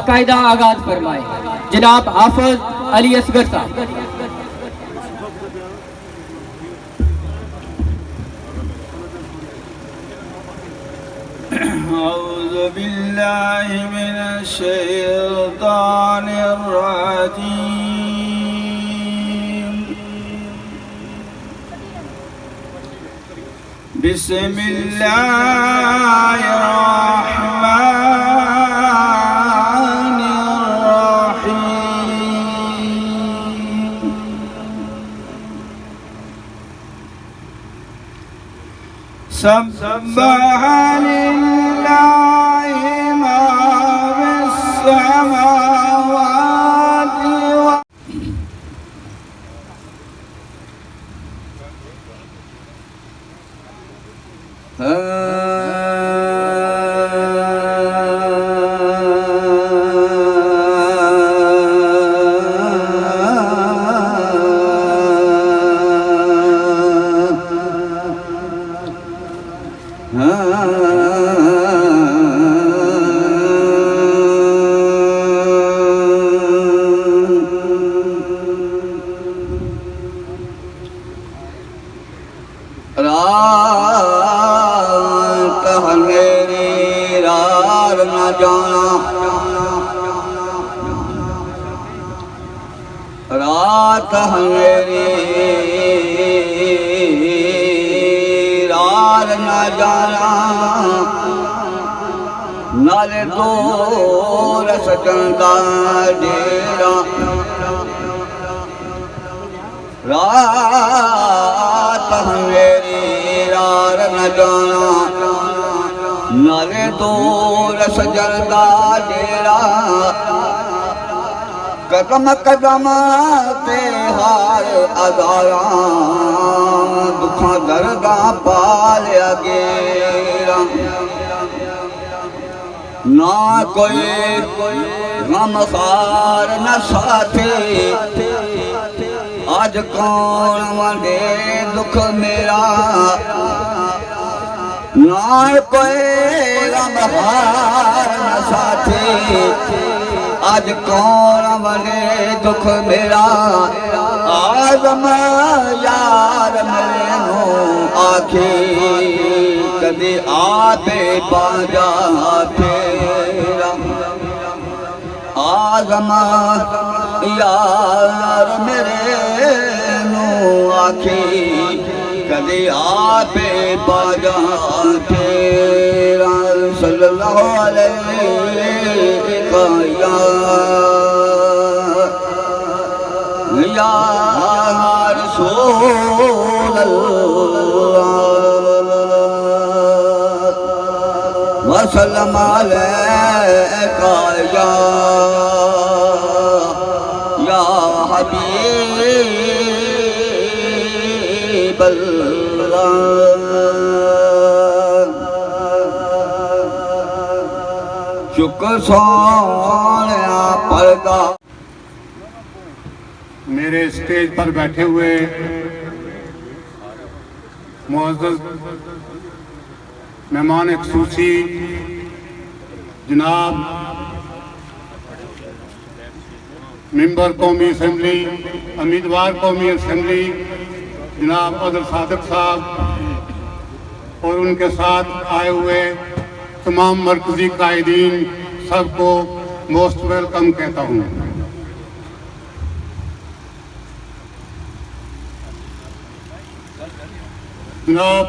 बाकायदा आगाज फरमाए जनाब हाफिज अली असगर साहब। अऊज़ु बिल्लाहि मिनश शैतानिर रजीम। बिस्मिल्लाहिर रहमानिर रहीम। सब्बह लिल्लाहि मा फिस समावाति व रात हमेरी रात न जाना, रात हमेरी रात न जाना, नाले दूर सजन का डेरा। रात हमेरी रात न जाना, नाले दूर सजन का डेरा। कदम कदम ते हार अदारा, दुखा दर्दा पालिया गेरा। ना कोई गम खार न साथी, आज कौन वंडे दुख मेरा। ना कोई गम हार न साथी, आज कौन वंडे दुख मेरा। आजम यार मेरे नो आखे, कदे आपे बाजा फेरा। आजम यार मेरे नो आखे, कदे आपे बाजा फेरा। सल्लल्लाहु अलैहि या रसूल अल्लाह वसल्लम अलैका या हबीब अल्लाह। शुक्र सोनिया पर्दा। मेरे स्टेज पर बैठे हुए मुअज़्ज़ज़ मेहमान ख़ुसूसी जनाब मेंबर कौमी असम्बली, उम्मीदवार कौमी असम्बली जनाब अब्दुल सादिक साहब और उनके साथ आए हुए तमाम मरकज़ी कायदीन, सबको मोस्ट वेलकम कहता हूँ। जनाब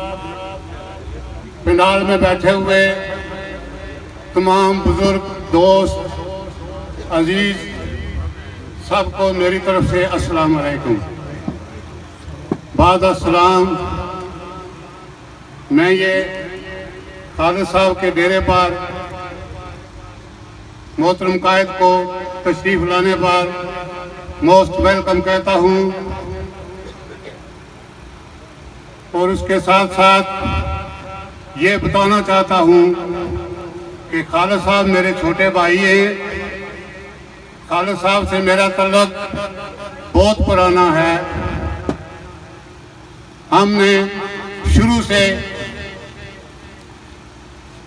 पंडाल में बैठे हुए तमाम बुजुर्ग, दोस्त, अजीज, सबको मेरी तरफ से अस्सलाम वालेकुम। बाद अस्सलाम, मैं ये खालिद साहब के डेरे पर मोहतरम कायद को तशरीफ लाने पर मोस्ट वेलकम कहता हूँ। और उसके साथ साथ ये बताना चाहता हूँ कि खालिद साहब मेरे छोटे भाई हैं। खालिद साहब से मेरा तल्लुक बहुत पुराना है। हमने शुरू से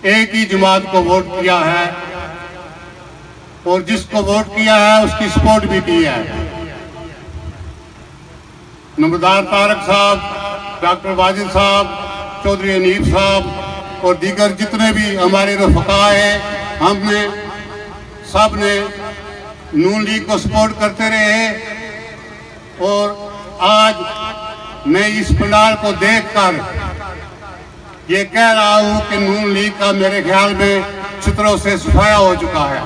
एक ही जमात को वोट किया है। और जिसको वोट किया है उसकी सपोर्ट भी की है। नमदार तारक साहब, डॉक्टर वाजिद साहब, चौधरी अनीफ साहब और दीगर जितने भी हमारे रफ़का हैं, हमने सब ने नून लीग को सपोर्ट करते रहे। और आज मैं इस पंडाल को देखकर ये कह रहा हूं कि नून लीग का मेरे ख्याल में चित्रों से सफाया हो चुका है।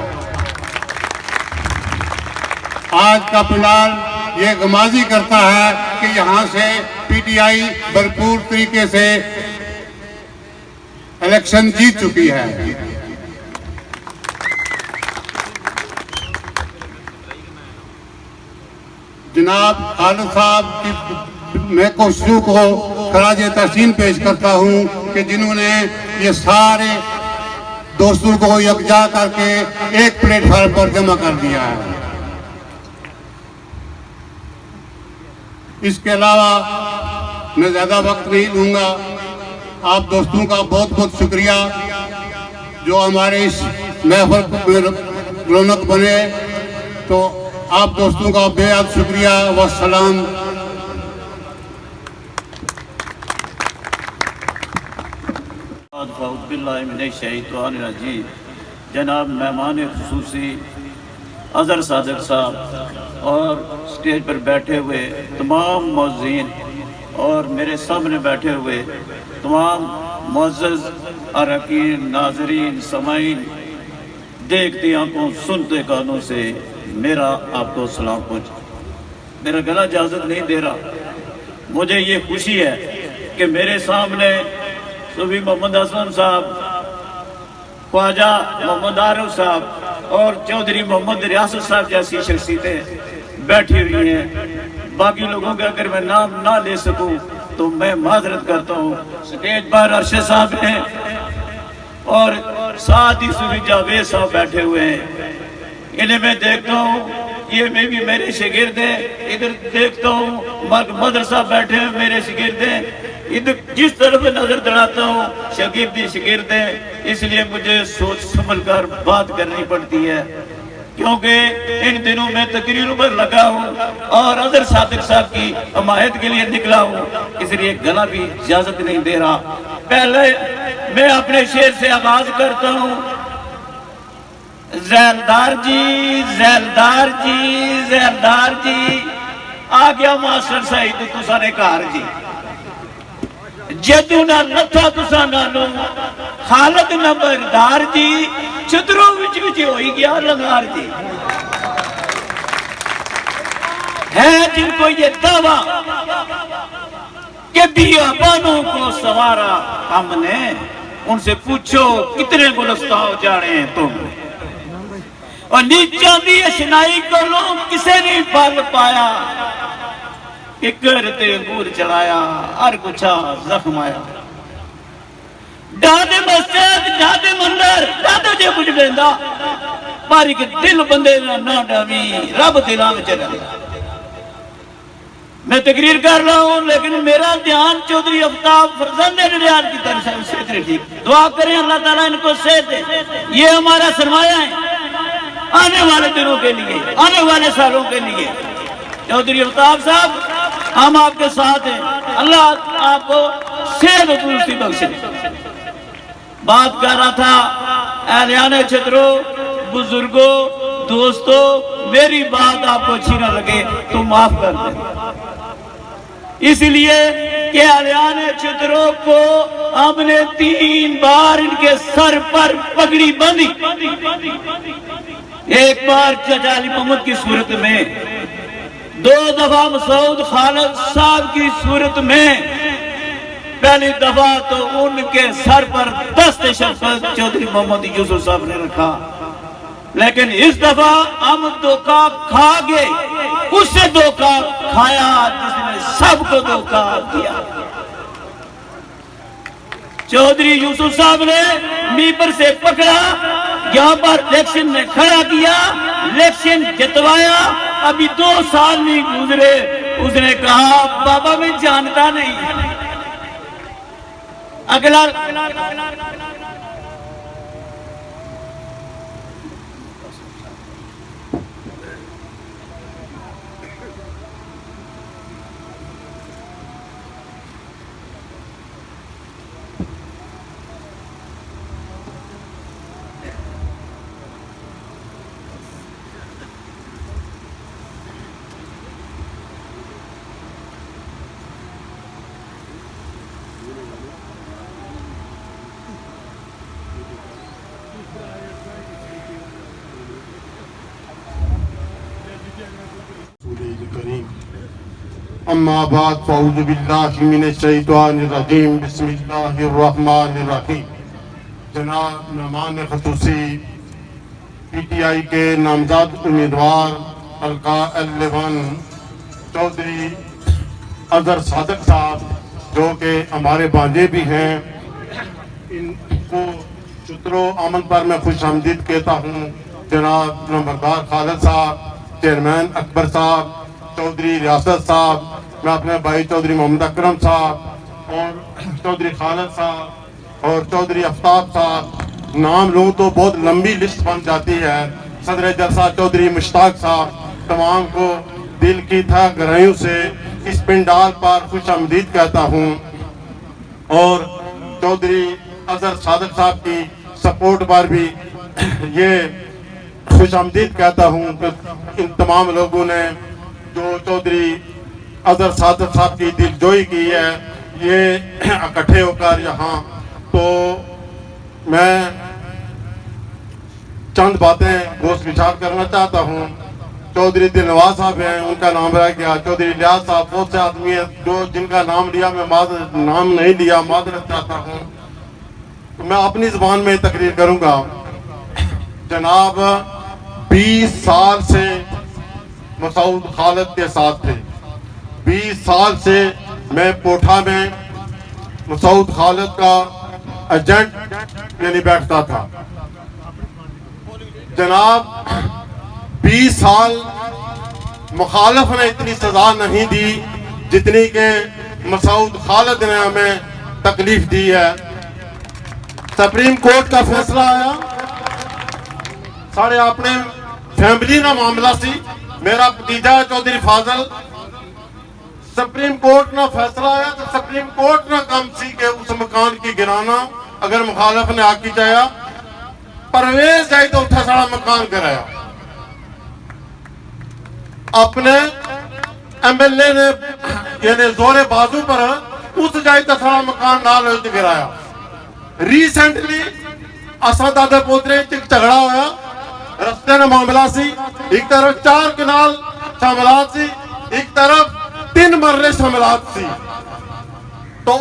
आज का पंडाल ये गमाजी करता है कि यहाँ से पीटीआई भरपूर तरीके से इलेक्शन जीत चुकी है। जनाब खालिद साहब की मैं कोशिशों को खराज तहसीन पेश करता हूं कि जिन्होंने ये सारे दोस्तों को यकजा करके एक प्लेटफॉर्म पर जमा कर दिया है। इसके अलावा मैं ज़्यादा वक्त नहीं लूँगा। आप दोस्तों का बहुत बहुत शुक्रिया जो हमारे इस महफिल में रौनक बने। तो आप दोस्तों का बेहद शुक्रिया। वस्सलाम। जनाब मेहमान खुसूसी अजहर सादिक साहब और स्टेज पर बैठे हुए तमाम मौज़ीन और मेरे सामने बैठे हुए तमाम मुअज़्ज़ज़ अरकान, नाज़रीन, समाईन, देखती आंखों सुनते कानों से मेरा आपको सलाम पहुँचे। मेरा गला इजाज़त नहीं दे रहा। मुझे ये खुशी है कि मेरे सामने सूफी मोहम्मद असलम साहब, ख्वाजा मोहम्मद आरिफ साहब और चौधरी मोहम्मद रियासत साहब जैसी शख्सियतें बैठी हुई हैं। बाकी लोगों के अगर मैं नाम ना ले सकूं तो मैं माजरत करता हूँ। स्टेज पर अरशद साहब हैं और साथ ही सूफी जावेद साहब बैठे हुए हैं। इन्हें मैं देखता हूँ, ये में भी मेरे शागिर्द हैं। इधर देखता हूँ मदरसा बैठे हैं मेरे शागिर्द हैं। इधर जिस तरफ नजर दौड़ाता हूँ शागिर्द ही शागिर्द हैं। इसलिए मुझे सोच समझ कर बात करनी पड़ती है, क्योंकि इन दिनों में तकरीरों पर लगा हूँ और अजहर सादिक साहब की हमायत के लिए निकला हूँ, इसलिए गला भी इजाजत नहीं दे रहा। पहले मैं अपने शेर से आगाज करता हूँ। ज़ैलदार जी, ज़ैलदार जी, ज़ैलदार जी, आ गया मास्टर सईद तुसा ने घर जी। जदू ना लथा तुसा नानू खालद नंबरदार जी, चदरों विच हो गया लंगार जी। है जिनको ये दावा कि बियाबानों को सवारा हमने, उनसे पूछो कितने गुलस्तान जाने हैं तुम। और नीचा दी अशनाई को लोग किसे नहीं पाल पाया, कि करते अंगूर चलाया हर कुछा जख्म आया। डादे मस्जिद डादे मंदिर डादे जे कुछ देंदा, पर एक दिल बंदे ना डावी रब दिलां विच रहिंदा। मैं तकरीर कर रहा हूँ लेकिन मेरा ध्यान चौधरी अफ्ताब फरजंद रियाज की तरफ से ठीक। दुआ करें अल्लाह ताला इनको सेहत दे। ये हमारा सरमाया है आने वाले दिनों के लिए, आने वाले सालों के लिए। चौधरी अफ्ताब साहब, हम आपके साथ हैं। अल्लाह आपको सेहत तंदुरुस्ती बख्शे। बात कर रहा था अहलियाने छतरों, बुजुर्गों, दोस्तों, मेरी बात आपको अच्छी ना लगे तो माफ कर दें। इसलिए कि अहलियाने छतरों को हमने 3 बार इनके सर पर पगड़ी बांधी। एक बार चाचा अली मोहम्मद की सूरत में, 2 दफा मसूद खालिद साहब की सूरत में। पहली दफा तो उनके सर पर दस्त शफकत चौधरी मोहम्मद यूसुफ साहब ने रखा, लेकिन इस दफा हम धोखा खा गए। उससे धोखा खाया जिसने सबको धोखा दिया। चौधरी यूसुफ साहब ने मीपर से पकड़ा, यहाँ पर इलेक्शन में खड़ा किया, इलेक्शन जितवाया। अभी 2 साल नहीं गुजरे, उसने कहा बाबा मैं जानता नहीं। अगला अम्मा बाद फ़अऊज़ु बिल्लाहि मिनश्शैतानिर्रजीम बिस्मिल्लाहिर्रहमानिर्रहीम। जनाब मेहमान ख़ुसूसी PTI के नामज़द उम्मीदवार हल्का L11 चौधरी अज़हर सादिक साहब, जो कि हमारे भांजे भी हैं, इनको शुक्रो आमद पर मैं खुश आमदीद कहता हूँ। जनाब नंबरदार खालिद साहब, चेयरमैन अकबर साहब, चौधरी रियासत साहब, मैं अपने भाई चौधरी मोहम्मद अकरम साहब और चौधरी खालिद साहब और चौधरी आफ्ताब साहब, नाम लूँ तो बहुत लंबी लिस्ट बन जाती है। सदर जलसा चौधरी मुश्ताक साहब, तमाम को दिल की था गहराइयों से इस पिंडाल पर खुश आमदीद कहता हूँ और चौधरी अज़हर सादिक साहब की सपोर्ट पर भी ये खुश आमदीद कहता हूँ कि इन तमाम लोगों ने जो चौधरी अज़हर सादिक साहब की दिलजोई की है, ये इकट्ठे होकर यहाँ, तो मैं चंद बातें गोश विचार करना चाहता हूँ। चौधरी दिलनवाज साहब हैं, उनका नाम रह गया। चौधरी लियाज साहब, बहुत से आदमी हैं जो जिनका नाम लिया, मैं नाम नहीं लिया, माजरत चाहता हूँ। तो मैं अपनी ज़बान में तकरीर करूँगा। जनाब 20 साल से मसूद खालिद के साथ थे। 20 साल से मैं कोठा में मसूद खालिद का एजेंट यानी बैठता था। जनाब 20 साल मुखालिफ ने इतनी सजा नहीं दी जितनी के मसूद खालिद ने हमें तकलीफ दी है। सुप्रीम कोर्ट का फैसला आया, साढ़े अपने फैमिली का मामला सी, मेरा भतीजा चौधरी फाजल, सुप्रीम कोर्ट ना फैसला आया तो सुप्रीम कोर्ट ना काम सी के उस मकान की गिराना, अगर मुखालिफ ने आकी चाया परवेज जाए तो उठा सारा मकान कराया। अपने MLA ने यानी जोरे बाजू पर उस जाए तो सारा मकान नाल गिराया। रिसेंटली असा दादे पोतरे झगड़ा होया, रस्ते ने मामला सी, एक तरफ 4 कनाल शामिलात सी, एक तरफ 3 मरले शामिलात सी। तो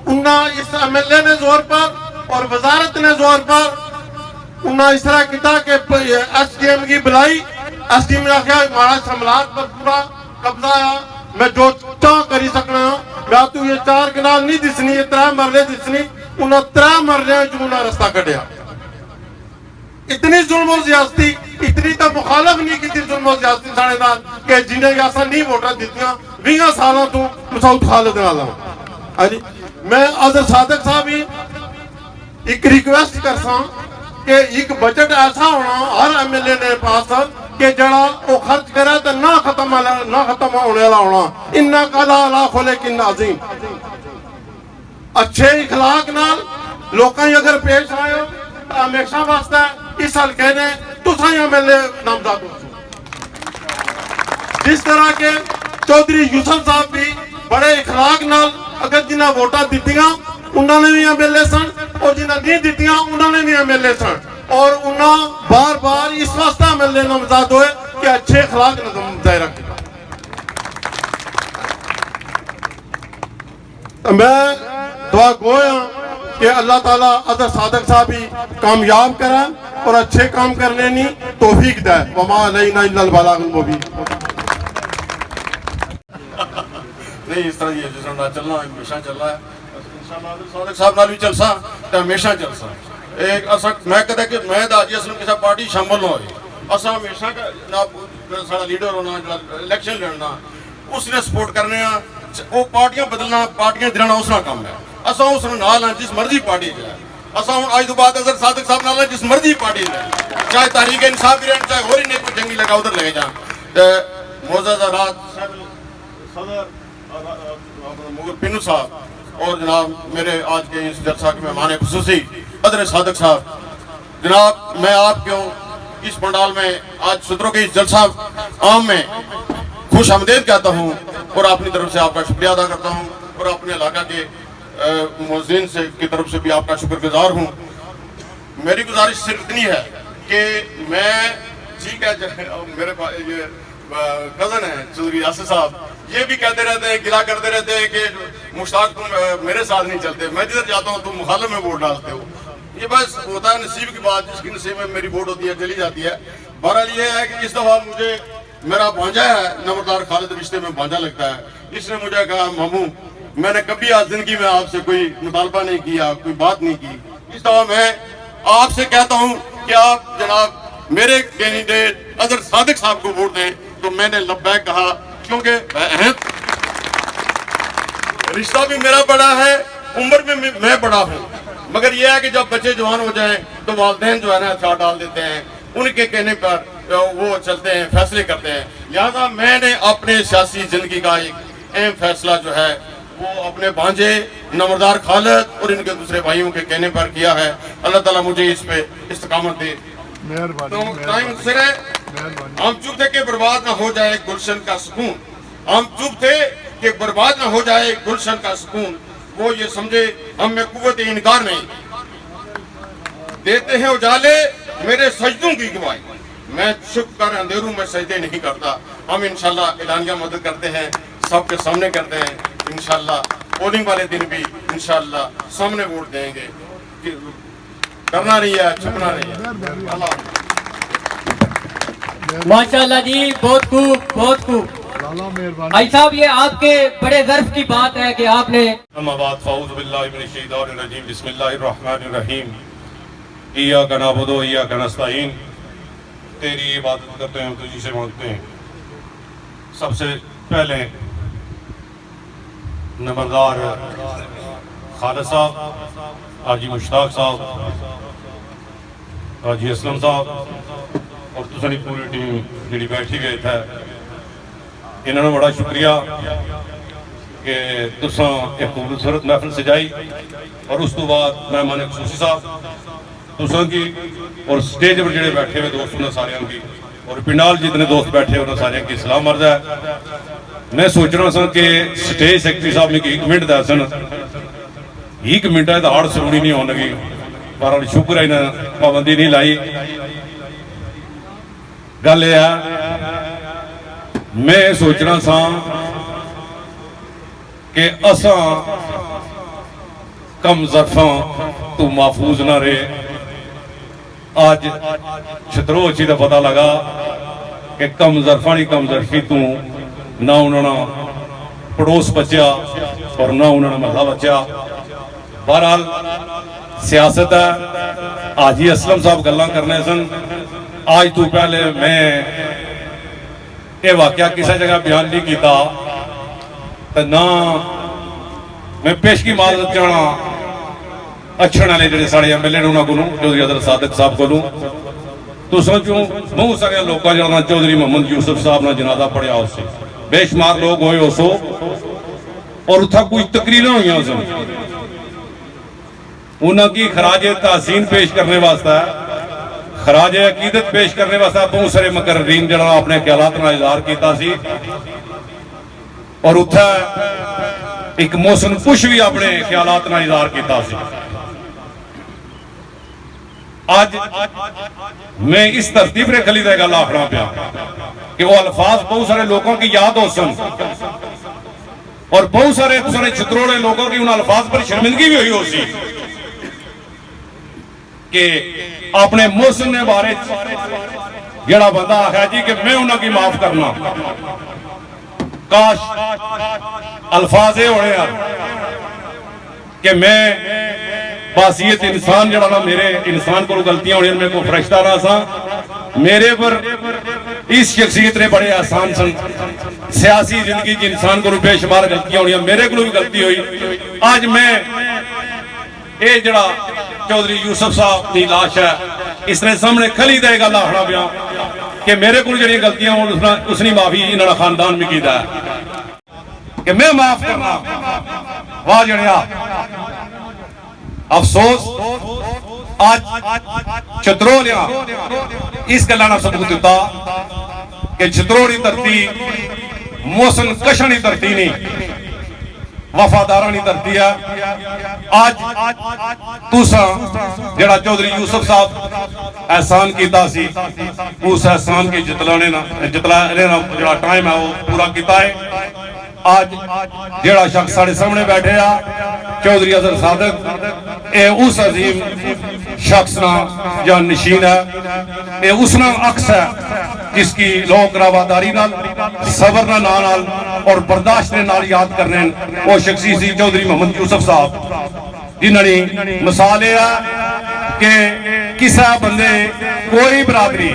उन्ना इस MLA ने जोर पर और वजारत ने जोर पर उन्ना इस तरह किया कि SDM की बुलाई, SDM ने आख्या हमारा शामिलात पर पूरा कब्जा है, मैं जो चाह करी सकना, मैं तू ये 4 कनाल नहीं दिसनी, ये 3 मरले दिसनी, उन्हें 3 मरले जुना रास्ता कटिया। इतनी जुल्म और ज्यादती, इतनी तो मुखालिफ नहीं की जुल्म और ज्यादती साढ़े नाल कि जिन्हें ऐसा नहीं वोटां दित्तियां 20 सालों तो मसूद खालिद नाल। हाँ जी, मैं अज़हर सादिक साहब ही एक रिक्वेस्ट करसा कि एक बजट ऐसा होना हर MLA ने पास कि जड़ा वो खर्च करे तो ना खत्म होने वाला होना। इन्ना काला अला खोले कि नाज़ीम अच्छे इखलाक नाल लोकां अगर पेश आए हो तो हमेशा वास्ते इस हल्के ने तुसां MLA नामजद हो। जिस तरह के चौधरी यूसुफ साहब भी बड़े इखलाक नाल अगर जिन्हें वोटां दित्तियां उन्होंने भी MLA सन और जिन्हें नहीं दित्तियां उन्होंने भी MLA सन और उन्हें बार बार इस वास्ते MLA नामजद हुए कि अच्छे इखलाक नजर रखें। मैं दुआ गोया कि अल्लाह ताला अज़हर सादिक साहब भी कामयाब करें और अच्छे काम करने की तौफीक दे। वमा अलैना इल्लल बलागुल मुबीन। नहीं इस तरह ये जिस तरह चलना हमेशा चल रहा है, इंशाअल्लाह सादिक साहब नाल भी चलसा तो हमेशा चलसा। एक असा मैं कहता कि मैं दाजी असलम किसी पार्टी शामिल ना होए, असा हमेशा का ना सारा लीडर होना, इलेक्शन लड़ना, उसने सपोर्ट करने, वो पार्टियां बदलना, पार्टियां दिलाना उसका काम है। असा उस नाल जिस मर्जी पार्टी जाए, असा हूँ अज तो बाद अज़हर सादिक साहब नाल जिस मर्जी पार्टी जाए, चाहे तहरीक इंसाफ भी रहना, चाहे और ही नहीं कोई जंगी लगा उधर लगे जा। मोअज़्ज़ज़ रात सदर मुगल पिन्नू साहब और जनाब मेरे आज के इस जलसा के मेहमान खुसूसी अज़हर सादिक साहब, जनाब मैं आपको इस पंडाल में आज सूत्रों के इस जलसा आम में खुश आमदीद कहता हूँ और अपनी तरफ से आपका शुक्रिया अदा करता हूँ और अपने इलाका के मुअज़्ज़िन से की तरफ से भी आपका शुक्रगुजार हूँ। मेरी गुजारिश सिर्फ इतनी है कि मैं ठीक है मेरे ये कजन है चौधरी यासिर साहब, ये भी कहते रहते हैं, गिला करते रहते हैं कि मुश्ताक तुम मेरे साथ नहीं चलते, मैं जिधर जाता हूँ तुम मुखालिफ में वोट डालते हो। ये बस होता है नसीब की बात, जिसकी नसीब में मेरी वोट होती है चली जाती है। बहरहाल ये है कि इस दफा मुझे मेरा भांजा है नंबरदार खालिद, रिश्ते में भांजा लगता है, इसने मुझे कहा मामू मैंने कभी आज जिंदगी में आपसे कोई मुतालबा नहीं किया, कोई बात नहीं की, इस दफा मैं आपसे कहता हूँ कि आप जनाब मेरे कैंडिडेट अजहर सादिक साहब को वोट दें। तो मैंने लब्बैक कहा, क्योंकि रिश्ता भी मेरा बड़ा है, उम्र में मैं बड़ा हूँ, मगर यह है कि जब बच्चे जवान हो जाएं तो वालिदैन जो है ना हथियार डाल देते हैं, उनके कहने पर वो चलते हैं, फैसले करते हैं। लिहाजा मैंने अपने सियासी जिंदगी का एक अहम फैसला जो है वो अपने भांजे नंबरदार खालिद और इनके दूसरे भाइयों के कहने पर किया है। अल्लाह ताला मुझे इस पे इस्तकामत दे। तो टाइम सिर है, हम चुप थे कि बर्बाद ना हो जाए गुलशन का सुकून, हम चुप थे कि बर्बाद ना हो जाए गुलशन का सुकून, वो ये समझे हम में कुव्वत इनकार नहीं, देते हैं उजाले मेरे सजदों की गवाही, मैं छुप कर अंधेरों में सजदे नहीं करता। हम इंशाल्लाह एलानिया मदद करते हैं, सबके सामने करते हैं, इंशाल्लाह पोलिंग वाले दिन भी इंशाल्लाह सामने वोट देंगे, करना नहीं है, छुपना नहीं है। अल्लाह माशाल्लाह जी, बहुत खूब, बहुत खूब। भाई साहब, ये आपके बड़े गर्व की बात है कि आपने इय्याका नअबुदु व इय्याका नस्तईन, तेरी इबादत करते हैं, तुझी से मांगते हैं। सबसे पहले नंबरदार खालिद साहब, हाजी मुश्ताक साहब, हाजी असलम साहब और तुसानी पूरी टीम जी बैठी गए थे, इन्होंने बड़ा शुक्रिया कि तुसा एक खूबसूरत महफिल सजाई। और उस तो बाद मेहमान खसूसी साहब तुसा की और स्टेज पर जोड़े बैठे हुए दोस्त ने सारे की और पिंडाल जितने दोस्त बैठे उन्होंने सारे की सलाम अर्ज है। मैं सोच रहा सा कि स्टेज सैकटरी साहब ने 1 मिनट दसन, 1 मिनट है तो आड़ सुनी नहीं होने लगी, पर शुक्र है इन्हें पाबंदी नहीं लाई। गल यह मैं सोचना सा कि असा कम जरफा तू महफूज ना रहे। आज छतरोची का पता लगा कि कम जरफा नहीं कम जरफी तू ना उन्होंने पड़ोस बचा और ना उन्होंने महला बचा। बहरहाल सियासत है। हाजी असलम साहब गल्लां करने सन, आज तू पहले मैं ये वाकया किसी जगह बयान नहीं किया तो ना मैं पेश की माजरत जाना अक्षण वाले जो साढ़े MLA ने उन्होंने को चौधरी अजहर सादिक साहब को तो सोचो बहुत सारे लोगों जाना चौधरी मोहम्मद यूसुफ साहब ने जनाजा पढ़िया, उससे बेशुमार लोग होए उसो और उथा कुछ तकरीरें हुई उन्होंने खराजे तहसीन पेश करने वास्ते, खराजे अकीदत पेश करने वास्ते बहुत सारे मुकर्रीन जो अपने ख्यालात का इजहार किया और उथा एक मोहसिन कुश भी अपने ख्यालात का इजहार किया। आज मैं इस धरती पर खली गल आखना पाया कि वो अल्फाज बहुत सारे लोगों की याद हो सन और बहुत सारे चित्रोड़े लोगों की उन अल्फाज पर शर्मिंदगी भी हुई हो सी कि अपने मोहसिन ने बारे जड़ा बंदा आखिया जी कि मैं उन्होंने माफ करना, काश अल्फाज ये होने कि मैं बासियत इंसान जड़ा ना मेरे इंसान को गलतियां होनी, मेरे को फरिश्ता ना सा, मेरे पर इस शख्सियत ने बड़े आसान सन। सियासी जिंदगी की इंसान को बेशुमार गलतियां होनी, मेरे को भी गलती हुई। आज मैं ये जड़ा चौधरी यूसुफ साहब की लाश है, इसने सामने खली दे गल आखना पिया कि मेरे को जी गलतियां उसने माफी इन्होंने खानदान भी किया कि मैं माफ करना। वाह जड़िया अफसोस आज चित्रोलिया इस गल का सबूत दिता कि चित्रोड़ी धरती मोहसिन कशनी धरती नहीं, वफादारानी धरती है। आज तुसा जड़ा चौधरी यूसुफ साहब एहसान किया सी, उस एहसान की जितलाने जो टाइम है वो पूरा किया है। आज जेड़ा शख्स साढ़े सामने बैठे आ चौधरी अजहर सादक, ये उस अजीम शख्स ना या नशीन है, ये उसना अक्स है जिसकी लोक रवादारी नाल, सबर नाल और बर्दाश्त नाल याद करने वो शख्सी सी चौधरी मोहम्मद यूसुफ साहब, जिन्होंने मिसाल कि किसा बंदे कोई बरादरी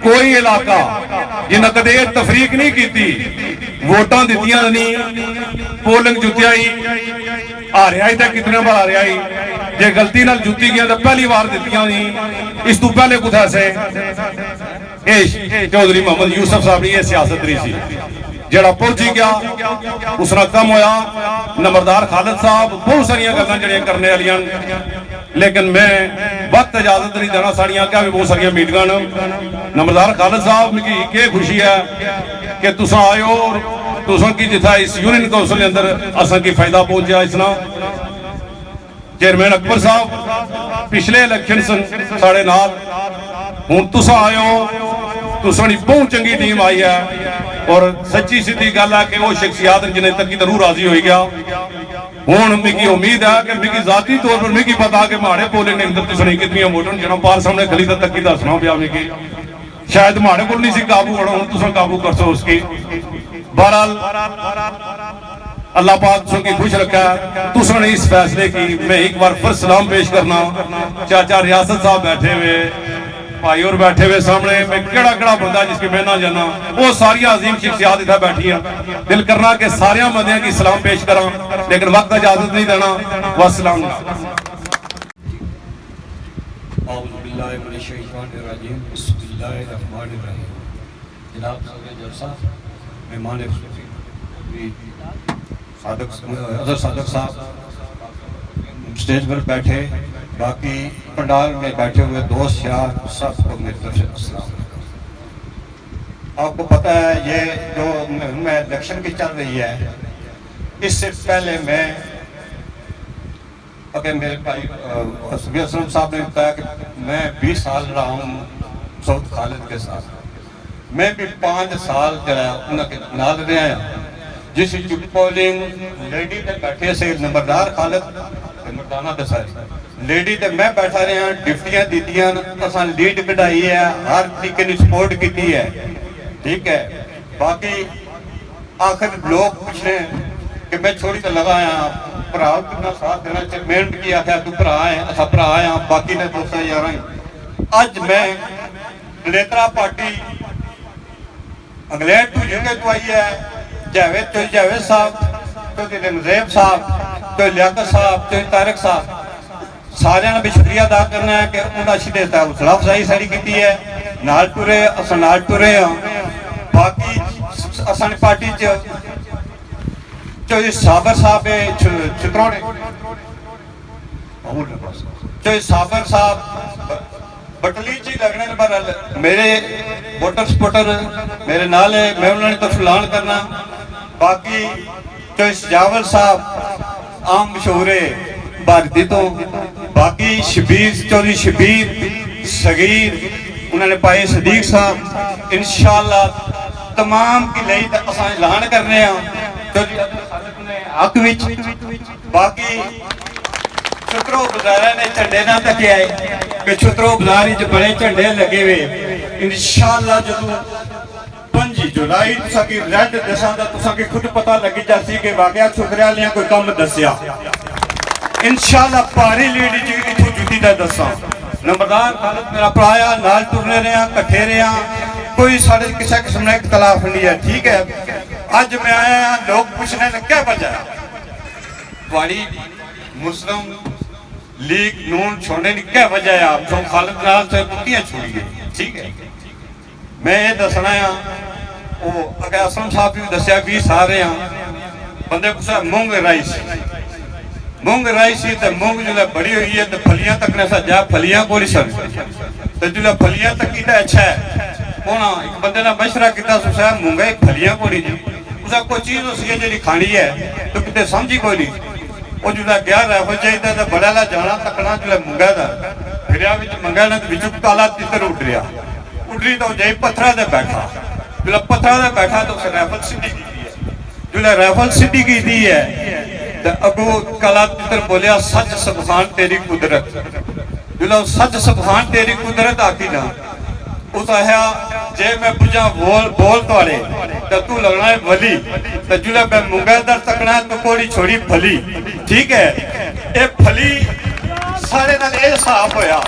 कोई इलाका जिन्हें कदे तफरीक नहीं की, वोटां दित्तियां नहीं, पोलिंग जुतिया ही हारिया ही तो कितने बार हारिया ही, जे गलती नाल जुती गया तो पहली बार दित्तियां नहीं, इस तू पहले कुछ से चौधरी मोहम्मद यूसुफ साहब ने सियासत रही सी, जेड़ा पहुंची गया उसना कम होया। नंबरदार खालिद साहब बहुत सारिया गल्लां जड़ियां करने वालियां, लेकिन मैं वक्त इजाजत नहीं देना, साड़ियां क्या भी बहुत सारिया मीटिंगां न। नंबरदार खालिद साहब की के खुशी है कि तुसा आयो, तुसा की जिथा इस यूनियन काउंसिल के अंदर असा की फायदा पहुंचा। इसना चेयरमैन अकबर साहब पिछले इलेक्शन साढ़े नाल, हुण तुसा आयो, तुसानी बहुत चंगी टीम आई है और सच्ची सीधी गल है कि वो शख्सियात जिन्हें तक जरूर राजी हो गया। हुण मिगी उम्मीद है कि मिगी जाती तौर पर मिगी पता कि माड़े पोलिंग ने अंदर तुसने कितनी वोटन जना पार सामने खली तक दसना पिया मिगी, शायद माड़े को नहीं सी काबू होना, हुण तुसा काबू कर सो उसकी। बहरहाल अल्लाह पाक तुसें खुश रखा, तुसने इस फैसले की मैं एक बार फिर सलाम पेश करना। चाचा रियासत साहब बैठे हुए, भाई और बैठे हुए सामने, मैं केड़ा केड़ा बंदा जिसकी मैं ना जाना, वो सारी अजीम शख्सियात इधर बैठी हैं। दिल करना कि सारे बंदे की सलाम पेश करा, लेकिन वक्त इजाजत नहीं देना। वस्सलाम। जनाब मेहमान अजहर सादक साहब स्टेज पर बैठे, बाकी पंडाल में बैठे हुए दोस्त यार सबको मेरी तरफ से अस्सलाम वालेकुम। आपको पता है ये जो मैं इलेक्शन की चल रही है, इससे पहले मैं अगर मेरे भाई असलम साहब ने बताया कि मैं 20 साल रहा हूँ सऊद खालिद के साथ, मैं भी 5 साल जरा उनके नाल रहा, जिस पोलिंग लेडी तक बैठे से नंबरदार खालिद मरदाना दसारी लेडी तक मैं बैठा रहा, डिप्टियां दीतियां असा लीड कढ़ाई है, हर तरीके की सपोर्ट की है, ठीक है। बाकी आखिर लोग पूछ रहे कि मैं छोड़ी तो लगाया भरा कितना साथ देना, मेहनत की आख्या तू भरा है, असा भरा आ, बाकी ने दोस्त यार अज मैं दलेतरा पार्टी इंग्लैंड तो यूके तो आई है, जावेद साहब तो नज़ीब साहब तो लियाकत साहब तो तारिक साहब, सारे भी शुक्रिया अदा करना है कि उन्होंने अच्छी हौसला अफजाई सारी की है, नाल टुरे अस नाल टुरे हाँ। बाकी असानी पार्टी जो साबर साहब है चित्रोड़े, जो साबर साहब बटली जी लगने पर मेरे वोटर सपोर्टर मेरे नाल है, मैं उन्होंने तो फलान करना। बाकी जो जावल साहब आम मशहूर है भारती तो, बाकी शबीर चौधरी शबीर सगीर उन्होंने पाए सदीक साहब, इंशाअल्लाह तमाम की लई असा ऐलान कर रहे हैं हक विच। बाकी छुत्रो बाजारा ने झंडे ना तके आए कि छुत्रो बाजार बड़े झंडे लगे हुए, इंशाअल्लाह जो 5 जुलाई की रेड दसा का खुद पता लगी जासी कि वाकया छुतरे वाले कोई कम दसिया, इंशाअल्लाह भारी लीड इतों जुटी का दसा। नंबरदार खालिद मेरा भरा नाल टुरने रहा, कट्ठे रहा, कोई साढ़े किसी किस्म का इख्तलाफ नहीं है, ठीक है। अज मैं आया लोग पूछने क्या वजह थोड़ी मुस्लिम लीग नून छोड़ने की क्या वजह है, आप जो खालिद नाल से कुत्तियां छोड़ी गई, ठीक है। मैं ये दसना वो अगर असलम साहब भी दसिया 20 आ रहे हैं बंदे कुछ मूंग राई सी तो मूंग जो बड़ी हुई है तो फलियां तक ने जा फलियां को नहीं सक तो जो फलियां तक की अच्छा है होना। एक बंदे ने मशवरा किया मूंगा फलियां को नहीं जी, उस कोई चीज उसकी जी खानी है तो कितने समझी कोई नहीं, वो जो गया रहो चाहिए तो बड़ा ला जाना तकना जो मूंगा का फिरिया विच मंगा ना विच काला तितर उडरी तो जय पत्थर दे बैठा जो पत्थर दे बैठा तो उस राइफल सीधी की है जो राइफल सीधी की है तो अगो काला तितर बोलिया सच सुभान तेरी कुदरत जो सच सुभान तेरी कुदरत आखी ना उस आया जे मैं बुझा बोल तोड़े तो तू लगना है वली तो जुला मैं मुंगा दर तकना तो कोड़ी छोड़ी फली ठीक है ये फली सारे नाल ये साफ होया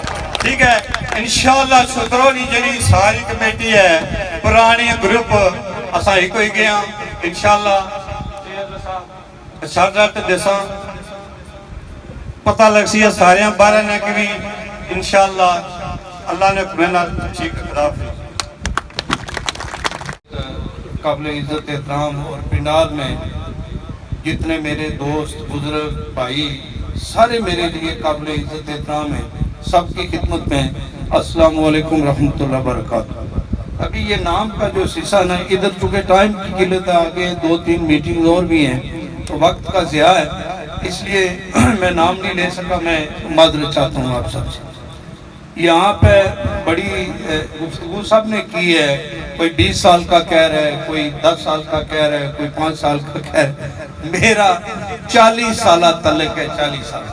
ठीक है इंशाअल्लाह सुधरो नी जड़ी सारी कमेटी है पुरानी ग्रुप असा ही कोई गया इंशाअल्लाह सरदार ते देसा पता लग सी सारे बारे ने कि भी इंशाअल्लाह अल्लाह ने अपने ठीक खिलाफ काबिल इज्जत एहतराम और पिंडाल में जितने मेरे दोस्त बुजुर्ग भाई सारे मेरे लिए काबिल इज्जत एहतराम है सबकी खिदमत में अस्सलाम वालेकुम रहमतुल्लाह बरकातहू। अभी ये नाम का जो शीशा ना इधर चूँकि टाइम की किल्लत है आगे 2-3 मीटिंग और भी हैं तो वक्त का ज़िया है इसलिए मैं नाम नहीं ले सका मैं माजरत चाहता हूँ आप सबसे। यहाँ पे बड़ी गुफ्तगू सब ने की है कोई 20 साल का कह रहा है कोई 10 साल का कह रहा है कोई 5 साल का कह रहा है मेरा 40 साल तलक है 40 साल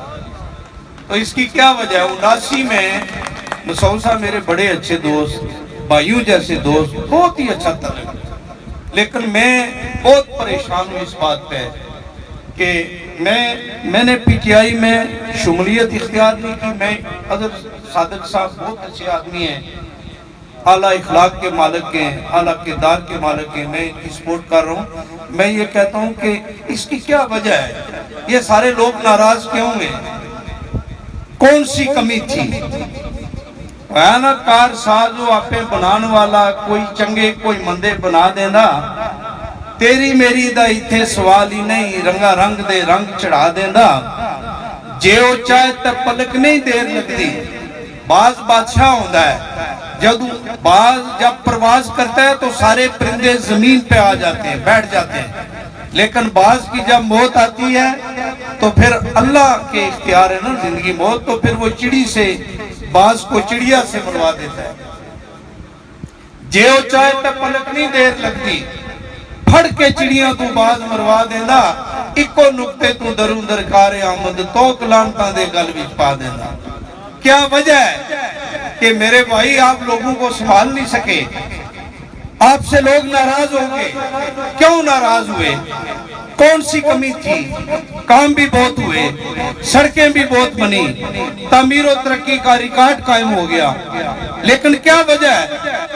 तो इसकी क्या वजह है 79 में मसूद साहब मेरे बड़े अच्छे दोस्त भाइयों जैसे दोस्त बहुत ही अच्छा तलक लेकिन मैं बहुत परेशान हूँ इस बात पे कि मैंने पीटीआई में शुमूलियत इख्तियार नहीं की। मैं अगर सादिक साहब बहुत अच्छे आदमी हैं आला इखलाक के मालिक हैं आला किरदार के मालिक हैं मैं इनकी सपोर्ट कर रहा हूँ। मैं ये कहता हूँ कि इसकी क्या वजह है ये सारे लोग नाराज क्यों हैं कौन सी कमी थी ना कार साजो आपे बनाने वाला कोई चंगे कोई मंदे बना देना तेरी मेरी दा इत्थे सवाल ही नहीं रंगा रंग दे रंग चढ़ा देना जे वो चाहे तो पलक नहीं देर लगती। बाज बादशाह होता है जब प्रवास करता है तो सारे परिंदे जमीन पे आ जाते हैं बैठ जाते हैं लेकिन बाज की जब मौत आती है तो फिर अल्लाह के इख्तियार है ना जिंदगी मौत तो फिर वो चिड़ी से बाज को चिड़िया से मरवा देता है। जे वो चाहे तो पलक नहीं देर लगती फड़ के चिड़िया तू बाज मरवा देना इको नुकते तू दरू दरकार आमद तो कलानता दे गल विच पा देना। क्या वजह है कि मेरे भाई आप लोगों को संभाल नहीं सके आपसे लोग नाराज हो गए क्यों नाराज हुए कौन सी कमी थी काम भी बहुत हुए सड़कें भी बहुत बनी तामीर और तरक्की का रिकॉर्ड कायम हो गया लेकिन क्या वजह है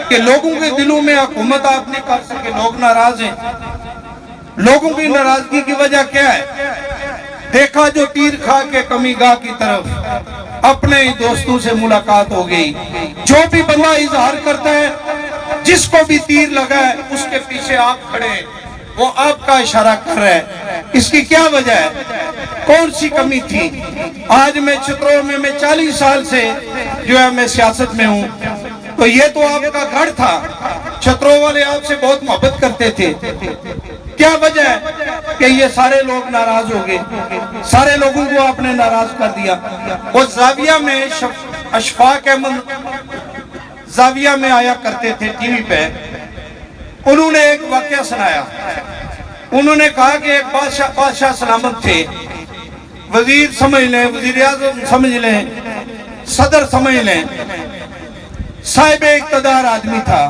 कि लोगों के दिलों में हुकूमत आप नहीं कर सके लोग नाराज हैं। लोगों की नाराजगी की वजह क्या है देखा जो तीर खा के कमी गाह की तरफ अपने ही दोस्तों से मुलाकात हो गई जो भी बंदा इजहार करता है जिसको भी तीर लगा है उसके पीछे आप खड़े वो आपका इशारा कर रहा है इसकी क्या वजह है कौन सी कमी थी। आज मैं चित्रों में मैं 40 साल से जो है मैं सियासत में हूँ तो ये तो आपका घर था छतरों वाले आपसे बहुत मोहब्बत करते थे क्या वजह है कि ये सारे लोग नाराज हो गए सारे लोगों को आपने नाराज कर दिया। वो जाविया में अशफाक अहमद जाविया में आया करते थे टीवी पे उन्होंने एक वाकया सुनाया उन्होंने कहा कि एक बादशाह सलामत थे वजीर समझ लें वजीर आज़म समझ लें सदर समझ लें साहिब इक़्तिदार आदमी था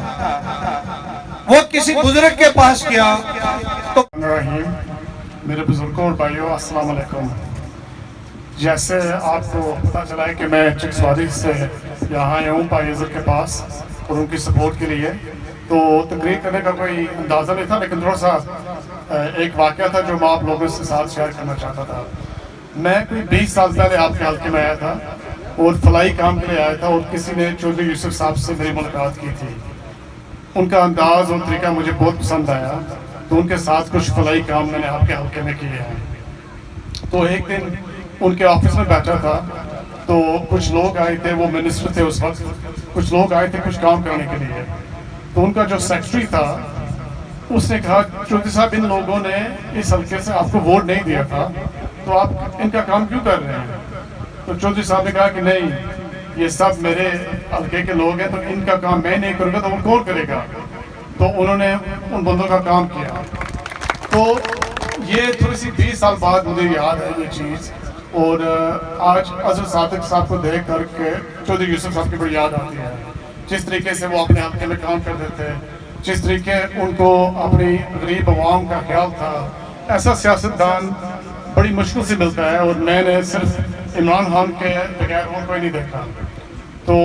वो किसी बुजुर्ग के पास गया तो मेरे बुजुर्गों और भाइयों अस्सलाम वालेकुम। जैसे आपको पता चला है कि मैं चिक्सवादी से यहाँ आया हूँ पायजर के पास और उनकी सपोर्ट के लिए तो तकरीर करने का कोई अंदाज़ा नहीं था लेकिन थोड़ा सा एक वाक़या था जो मैं आप लोगों के साथ शेयर करना चाहता था। मैं कोई 20 साल पहले आपके हल्के में आया था और फलाई काम के लिए आया था और किसी ने चौधरी यूसुफ साहब से मेरी मुलाकात की थी। उनका अंदाज़ और तरीका मुझे बहुत पसंद आया तो उनके साथ कुछ फलाई काम मैंने आपके हल्के में किए हैं। तो एक दिन उनके ऑफिस में बैठा था तो कुछ लोग आए थे वो मिनिस्टर थे उस वक्त कुछ लोग आए थे कुछ काम करने के लिए तो उनका जो सेक्रेटरी था उसने कहा चौधरी साहब इन लोगों ने इस हल्के से आपको वोट नहीं दिया था तो आप इनका काम क्यों कर रहे हैं। तो चौधरी साहब ने कहा कि नहीं ये सब मेरे हल्के के लोग हैं, तो इनका काम मैं नहीं करूँगा तो वो कौन करेगा। तो उन्होंने उन बंदों का काम किया। तो ये थोड़ी सी 20 साल बाद मुझे याद है ये चीज़। और आज अजहर सादिक साहब को देख कर के चौधरी यूसुफ साहब की बड़ी याद आती है, जिस तरीके से वो अपने हल्के में काम करते थे, जिस तरीके उनको अपनी गरीब आवाम का ख्याल था। ऐसा सियासतदान बड़ी मुश्किल से मिलता है, और मैंने सिर्फ इमरान खान के बगैर और कोई नहीं देखा। तो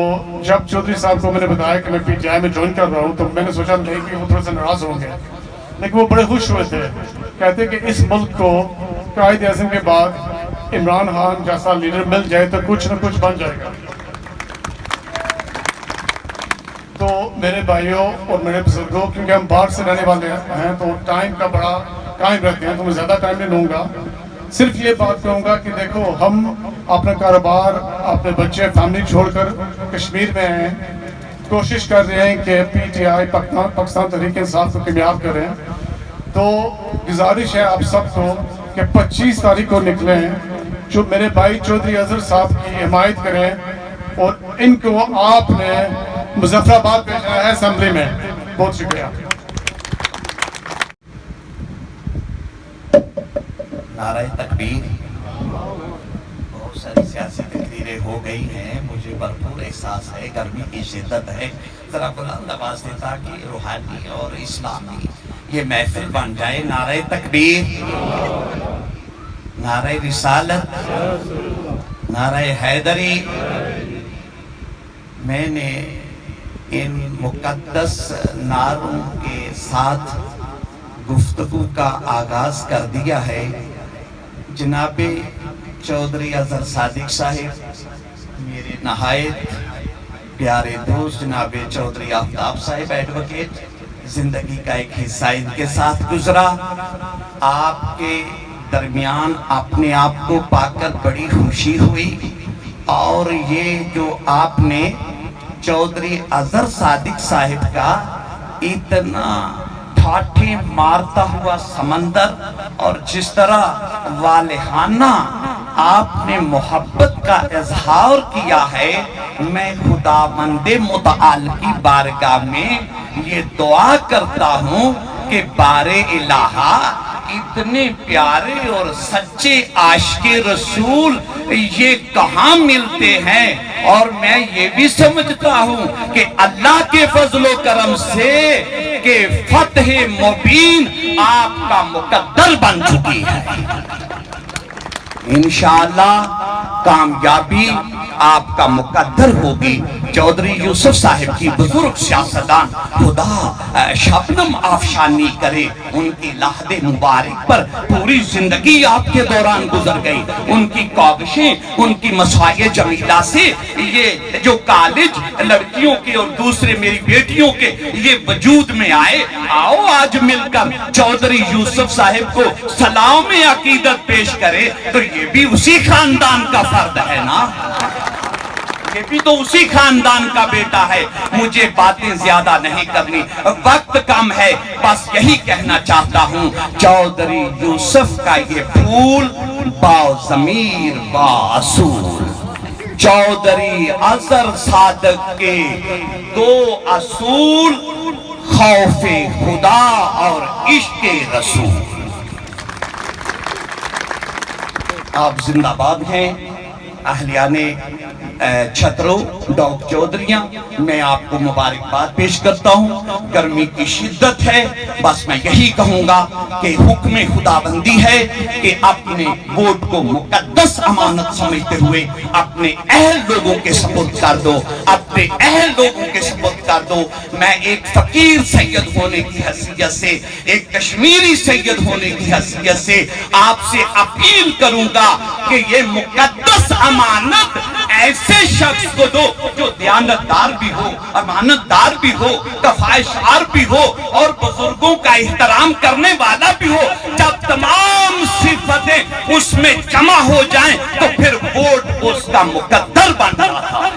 जब चौधरी साहब को मैंने बताया कि मैं PTI में ज्वाइन कर रहा हूँ, तो मैंने सोचा नहीं कि वो थोड़ा सा नाराज़ होंगे, लेकिन वो बड़े खुश हुए थे। कहते कि इस मुल्क को कायद आज़म के बाद इमरान खान जैसा लीडर मिल जाए तो कुछ न कुछ बन जाएगा। तो मेरे भाइयों और मेरे बुजुर्गों, क्योंकि हम बाहर से रहने वाले हैं तो टाइम का बड़ा कायम रखते हैं, तो मैं ज़्यादा टाइम नहीं लूँगा। सिर्फ ये बात कहूँगा कि देखो, हम अपना कारोबार, अपने बच्चे, फैमिली छोड़कर कश्मीर में हैं, कोशिश कर रहे हैं कि PTI पाकिस्तान तहरीक-ए-इंसाफ को कामयाब करें। तो गुजारिश है आप सबको कि 25 तारीख को निकलें, जो मेरे भाई चौधरी अजहर साहब की हिमायत करें, और इनको आपने मुजफ्फराबाद भेजना है असेंबली में। बहुत शुक्रिया। नारे तकबीर। बहुत सारी सियासी तकरीरें हो गई हैं, मुझे भरपूर एहसास है, गर्मी की शिद्दत है। जरा बुलंद आवाज से ताकि रूहानी और इस्लामी ये महफिल बन जाए। नारे तकबीर, नारे रिसालत, नारे हैदरी। मैंने इन मुकद्दस नारों के साथ गुफ्तगू का आगाज कर दिया है। जनाबे चौधरी अजहर सादिक साहिब, मेरे नहायत प्यारे दोस्त जनाबे चौधरी आफ्ताब साहिब एडवोकेट, जिंदगी का एक हिस्सा इनके साथ गुजरा। आपके दरमियान अपने आप को पाकर बड़ी खुशी हुई। और ये जो आपने चौधरी अजहर सादिक साहिब का इतना ठाठे मारता हुआ समंदर, और जिस तरह वालिहाना आपने मोहब्बत का इजहार किया है, मैं खुदावंदे मुतआल की बारगाह में ये दुआ करता हूँ कि बारे इलाहा इतने प्यारे और सच्चे आशिके रसूल ये कहाँ मिलते हैं। और मैं ये भी समझता हूँ कि अल्लाह के फजलो करम से कि फतह मुबीन आपका मुकद्दर बन चुकी है। इंशाअल्लाह कामयाबी आपका मुकद्दर होगी। चौधरी यूसुफ साहिब की बुजुर्ग सियासतदान, खुदा शबनम आफशानी करे उनकी लाहदे मुबारक पर। पूरी जिंदगी आपके दौरान गुजर गई। उनकी काविशें, उनकी मसाए जमीला से ये जो कॉलेज लड़कियों के और दूसरे मेरी बेटियों के ये वजूद में आए। आओ आज मिलकर चौधरी यूसुफ साहिब को सलाम अकीदत पेश करे। तो ये भी उसी खानदान का फर्द है ना, ये भी तो उसी खानदान का बेटा है। मुझे बातें ज्यादा नहीं करनी, वक्त कम है। बस यही कहना चाहता हूँ, चौधरी यूसुफ का ये फूल बाज़मीर बासूल। चौधरी अजहर सादिक के दो असूल, खौफे खुदा और इश्क़े रसूल। आप जिंदाबाद हैं। अहलियाने छतरो डॉक्टर चौधरियां, मैं आपको मुबारकबाद पेश करता हूँ। गर्मी की शिद्दत है, बस मैं यही कहूँगा कि हुक्म खुदाबंदी है कि अपने वोट को मुकद्दस अमानत समझते हुए अपने अहल लोगों के सपुर्द कर दो, अपने अहल लोगों के सपुर्द कर दो। मैं एक फकीर सैयद होने की हैसियत से, एक कश्मीरी सैयद होने की हैसियत से आपसे अपील करूंगा कि ये मुकद्दस अमानत ऐसे शख्स को दो जो दयानतदार भी हो, अमानतदार भी हो, कफायशार भी हो और बुजुर्गों का एहतराम करने वाला भी हो। जब तमाम सिफतें उसमें जमा हो जाएं तो फिर वोट उसका मुकद्दर बन जाता है।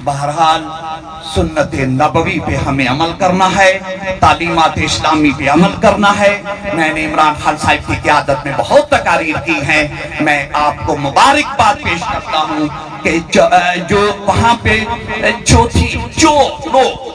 बहरहाल सुन्नत नबवी पे हमें अमल करना है, तालीमात इस्लामी पे अमल करना है। मैंने इमरान खान साहब की क़यादत में बहुत तकारीर की हैं। मैं आपको मुबारकबाद पेश करता हूँ कि जो वहाँ पे जो लोग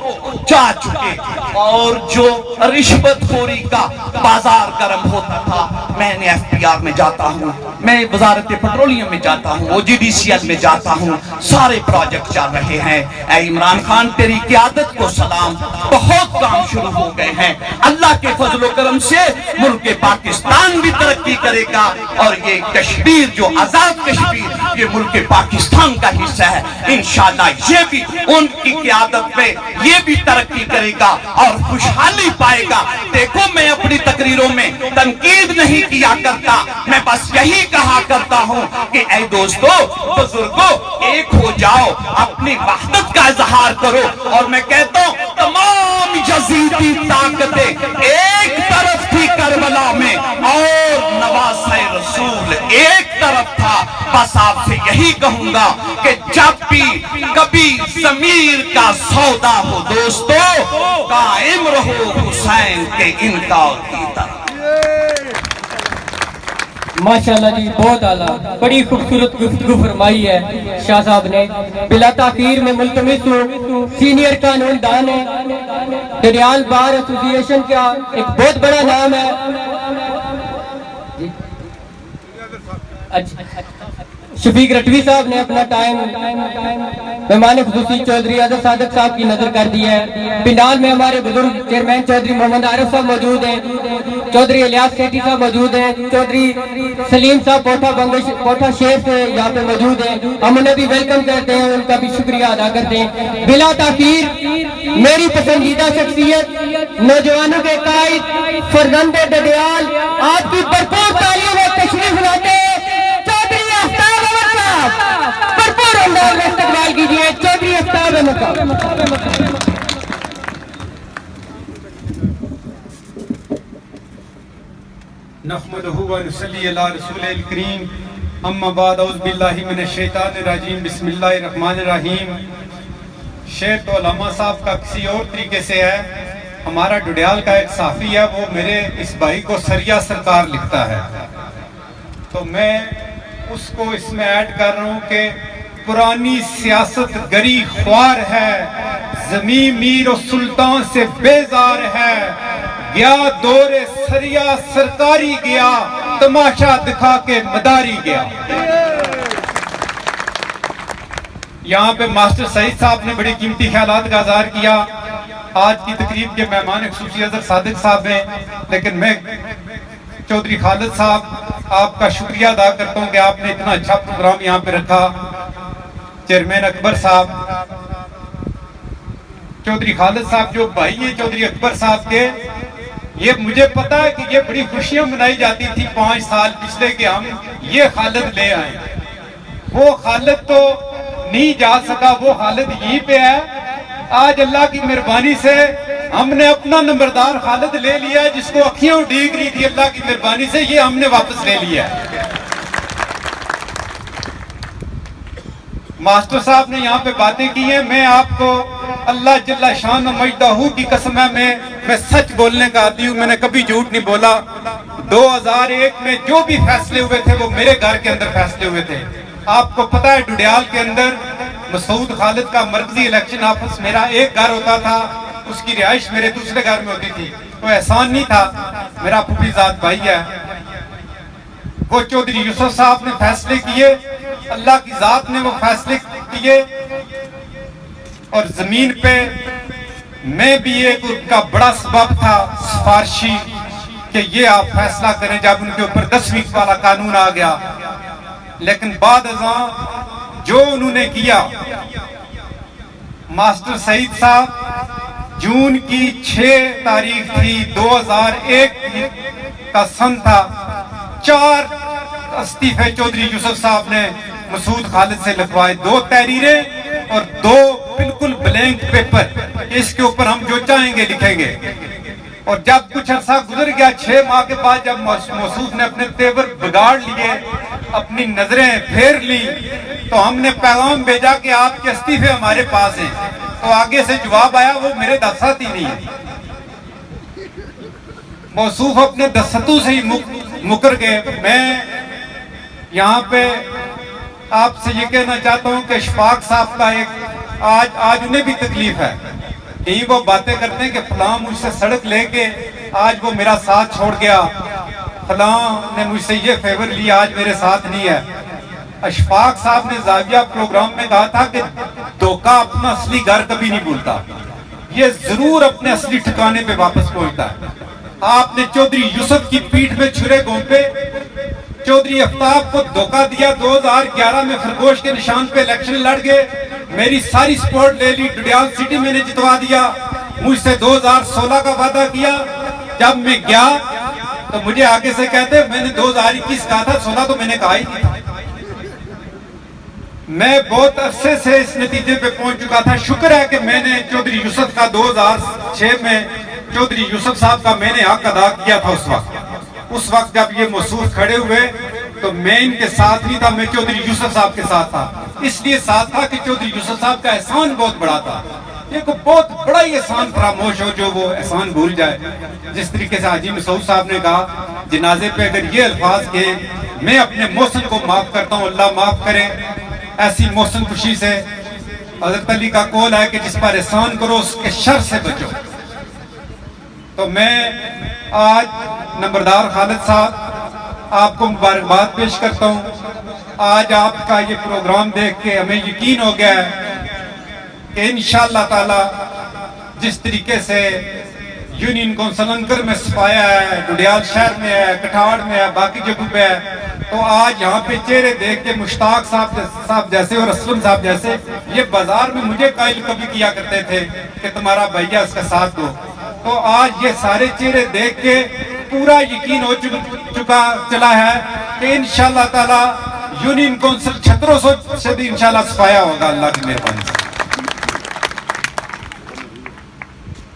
जा चुके और जो रिश्वतखोरी का बाजार गर्म होता था, मैंने FPR में जाता हूँ, मैं वजारत पेट्रोलियम में जाता हूँ, OGDCL में जाता हूँ, सारे प्रोजेक्ट चल रहे हैं। ऐ इमरान खान तेरी क़यादत को सलाम, बहुत काम शुरू हो गए हैं। अल्लाह के फजल करम से मुल्क पाकिस्तान भी तरक्की करेगा और ये कश्मीर जो आजाद कश्मीर ये मुल्क पाकिस्तान का हिस्सा है। इंशाअल्लाह ये भी उनकी क़यादत में ये भी तरक्की करेगा और खुशहाली पाएगा। देखो मैं अपनी तकरीरों में तनकीद नहीं किया करता, मैं बस यही कहा करता हूँ कि ऐ दोस्तों बुजुर्गों एक हो जाओ, अपनी वहदत का इजहार करो। और मैं कहता हूँ तमाम यजीदी ताकतें एक तरफ थी करबला में और नवासे रसूल एक तरफ था। बस आपसे यही कहूंगा कि जब भी कभी ज़मीर का सौदा हो दोस्तों, कायम रहो हुसैन के इनकार की तरह। माशाल्लाह जी, बहुत आला, बड़ी खूबसूरत गुफ्तगू फरमाई है शाह साहब ने। बिला ताखीर में मुल्तमिस हूँ, सीनियर कानून दान है, डडियाल बार एसोसिएशन का एक बहुत बड़ा नाम है। अच्छा, शफीक रटवी साहब ने अपना टाइम मेहमान खुसूसी चौधरी आज़म सादक साहब की नजर कर दी है। पिंडाल में हमारे बुजुर्ग चेयरमैन चौधरी मोहम्मद आरिफ साहब मौजूद हैं, चौधरी इलियास सेठी साहब मौजूद हैं, चौधरी सलीम साहब पोठा शेर से यहाँ पे मौजूद हैं। हम उन्हें भी वेलकम करते हैं, उनका भी शुक्रिया अदा करते हैं। बिला ताखीर मेरी पसंदीदा शख्सियत, नौजवानों के कायद फरजंदे डडियाल, आपकी भरपूर तालीम और तशरीफ लाते भरपूर अंदाज में इस्तकबाल कीजिए चौधरी आफ्ताब अहमद साहब। नहमदुहु व नसल्ली अला रसूलिल करीम, अम्मा बाद औज़ बिल्लाहि मिनश शैतानिर रजीम, बिस्मिल्लाहिर रहमानिर रहीम। शेर तो अल्लामा साहब का किसी और तरीके से है। हमारा डुडियाल का एक साफ़ी है, वो मेरे इस भाई को सरिया सरकार लिखता है, तो मैं उसको इसमें ऐड कर रहा हूँ कि पुरानी सियासत गरी ख्वार है, ज़मीं मीर और सुल्तान से बेजार है, गया दौरे सरिया सरकारी गया, तमाशा दिखा के मदारी गया। यहाँ पे मास्टर सईद साहब ने बड़ी कीमती ख्यालात का इज़हार किया। आज की तकरीब के मेहमान खुसूसी अज़हर सादिक साहब हैं, लेकिन मैं चौधरी खालिद साहब आपका शुक्रिया अदा करता हूँ कि आपने इतना अच्छा प्रोग्राम यहाँ पे रखा। चेयरमैन अकबर साहब, चौधरी खालिद साहब जो भाई हैं चौधरी अकबर साहब के, ये मुझे पता है कि ये बड़ी खुशियां मनाई जाती थी 5 साल पिछले के हम ये खालिद ले आए। वो खालिद तो नहीं जा सका, वो खालिद यहीं पे है। आज अल्लाह की मेहरबानी से हमने अपना नंबरदार खालिद ले लिया है, जिसको अखियां उड़ीक रही थी, अल्लाह की मेहरबानी से ये हमने वापस ले लिया है। मास्टर साहब ने यहाँ पे बातें की हैं, मैं आपको अल्लाह जल्ला शान मजदाहू की कसम है, मैं सच बोलने का आदी हूँ, मैंने कभी झूठ नहीं बोला। 2001 में जो भी फैसले हुए थे वो मेरे घर के अंदर फैसले हुए थे। आपको पता है डुडियाल के अंदर मसूद खालिद का मरकजी इलेक्शन ऑफिस मेरा एक घर होता था, उसकी रिहाइश मेरे दूसरे घर में होती थी। तो एहसान नहीं था, मेरा फूफीजाद भाई है। वो चौधरी यूसुफ साहब ने फैसले किए, अल्लाह की जात ने वो फैसले किए, और जमीन पे मैं भी एक उनका बड़ा सबब था सिफारशी कि ये आप फैसला करें जब उनके ऊपर 10वीं वाला कानून आ गया। लेकिन बाद अज़ां जो उन्होंने किया, मास्टर सईद साहब जून की 6 तारीख थी 2001 का सन था, 4 इस्तीफे चौधरी यूसुफ साहब ने मसूद खालिद से लिखवाए, 2 तहरीरें और 2 बिल्कुल ब्लैंक पेपर, इसके ऊपर हम जो चाहेंगे लिखेंगे। और जब कुछ अर्सा गुजर गया, 6 माह के बाद जब मसूद ने अपने तेवर बिगाड़ लिए, अपनी नजरें फेर ली, तो हमने पैगाम भेजा कि आपके इस्तीफे हमारे पास हैं, तो आगे से जवाब आया वो मेरे दस्खत ही नहीं है। मौसूफ अपने दस्तों से ही मुकर गए। मैं यहाँ पे आपसे ये कहना चाहता हूँ कि इशफाक साहब का एक आज उन्हें भी तकलीफ है। कहीं वो बातें करते हैं कि फलां मुझसे सड़क लेके आज वो मेरा साथ छोड़ गया, फलां ने मुझसे ये फेवर लिया, आज मेरे साथ नहीं है। इशफाक साहब ने जाविया प्रोग्राम में कहा था कि धोखा अपना असली घर कभी नहीं भूलता, ये जरूर अपने असली ठिकाने पे वापस पहुंचता है। आपने चौधरी यूसुफ की पीठ में छुरे घोंपे, चौधरी आफ्ताब को धोखा दिया। 2011 में खरगोश के निशान पे इलेक्शन लड़ गए, मेरी सारी सपोर्ट ले ली, डुडियाल सिटी मैंने जितवा दिया। मुझसे 2016 का वादा किया, जब मैं गया तो मुझे आगे से कहते मैंने 2021 कहा था, 16 तो मैंने कहा ही नहीं था। मैं बहुत अरसे से इस नतीजे पे पहुंच चुका था। शुक्र है कि मैंने चौधरी यूसुफ का 2006 में चौधरी यूसुफ साहब का मैंने हक अदा किया था। उस वक्त जब ये मौसूफ खड़े हुए तो मैं इनके साथ नहीं था, मैं चौधरी यूसुफ साहब के साथ था। इसलिए साथ था कि चौधरी यूसुफ साहब का एहसान बहुत बड़ा था। देखो बहुत बड़ा ही एहसान फरामोश हो जो वो एहसान भूल जाए। जिस तरीके से हाजी मसूद साहब ने कहा जनाजे पे अगर ये अल्फाज के मैं अपने मौसम को माफ करता हूँ, अल्लाह माफ करे, ऐसी मौसम खुशी से हजरत अली का कौल है कि जिस पर एहसान करो उसके शर से बचो। तो मैं आज नंबरदार खालिद साहब आपको मुबारकबाद पेश करता हूँ। आज आपका ये प्रोग्राम देख के हमें यकीन हो गया है कि इंशाअल्लाह ताला जिस तरीके से यूनियन कौंसिल अंकर में सफाया है, डुडियाल शहर में है, कठाड़ में है, बाकी जगहों पे है, तो आज यहाँ पे चेहरे देख के मुश्ताक साहब जैसे और असलम साहब जैसे ये बाजार में मुझे कायल कभी किया करते थे कि तुम्हारा भैया इसका साथ दो, तो आज ये सारे चेहरे देख के पूरा यकीन हो चुका चला है कि इंशाअल्लाह ताला यूनियन कौंसिल छतरों से भी इंशाअल्लाह सफाया होगा अल्लाह की मेहरबानी से।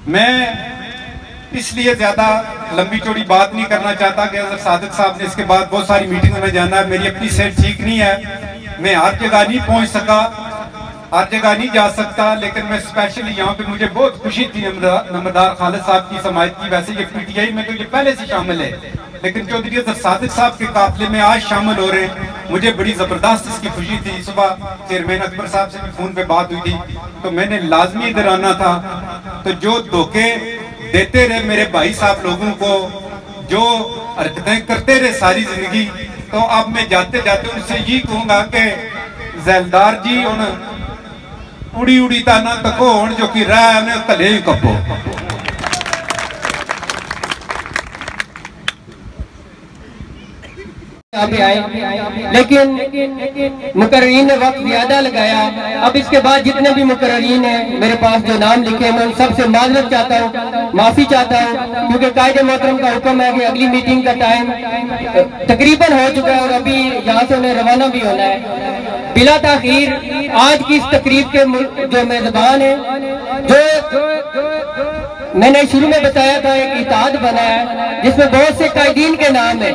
मैं इसलिए ज्यादा लंबी चौड़ी बात नहीं करना चाहता कि हज़रत सादिक साहब ने इसके बाद बहुत सारी मीटिंगों में जाना है, मेरी अपनी सेहत ठीक नहीं है, मैं हर जगह नहीं पहुंच सका, हर जगह नहीं जा सकता, लेकिन मैं स्पेशली यहाँ पे मुझे बहुत खुशी थी नंबरदार खालिद साहब की समाअत की। वैसे ये पीटीआई में तो ये पहले से शामिल है, लेकिन चौधरी हज़रत सादिक साहब के काफिले में आज शामिल हो रहे हैं, मुझे बड़ी जबरदस्त इसकी खुशी थी। सुबह चेयरमैन अकबर साहब से भी फोन पे बात हुई थी, तो मैंने लाजमी इधर आना था। तो जो धोखे देते रहे मेरे भाई साहब लोगों को, जो हरकतें करते रहे सारी जिंदगी, तो अब मैं जाते जाते उनसे यही कहूंगा कि जैलदार जी उन उड़ी उड़ी ताना तको हुण जो कि रहा है उन्हें कले ही कपो। आए, लेकिन मुकर्रीन ने वक्त ज्यादा लगाया। अब इसके बाद जितने भी मुकर्रीन हैं मेरे पास जो नाम लिखे हैं मैं उन सबसे माजरत चाहता हूँ, माफी चाहता हूँ, क्योंकि कायदे मोहतरम का हुक्म है कि अगली मीटिंग का टाइम तकरीबन हो चुका है और अभी यहाँ से उन्हें रवाना भी होना है। बिला ताखीर आज की इस तकरीब के जो मेजबान है, जो मैंने शुरू में बताया था एक इताद बना है जिसमें बहुत से कायदीन के नाम है,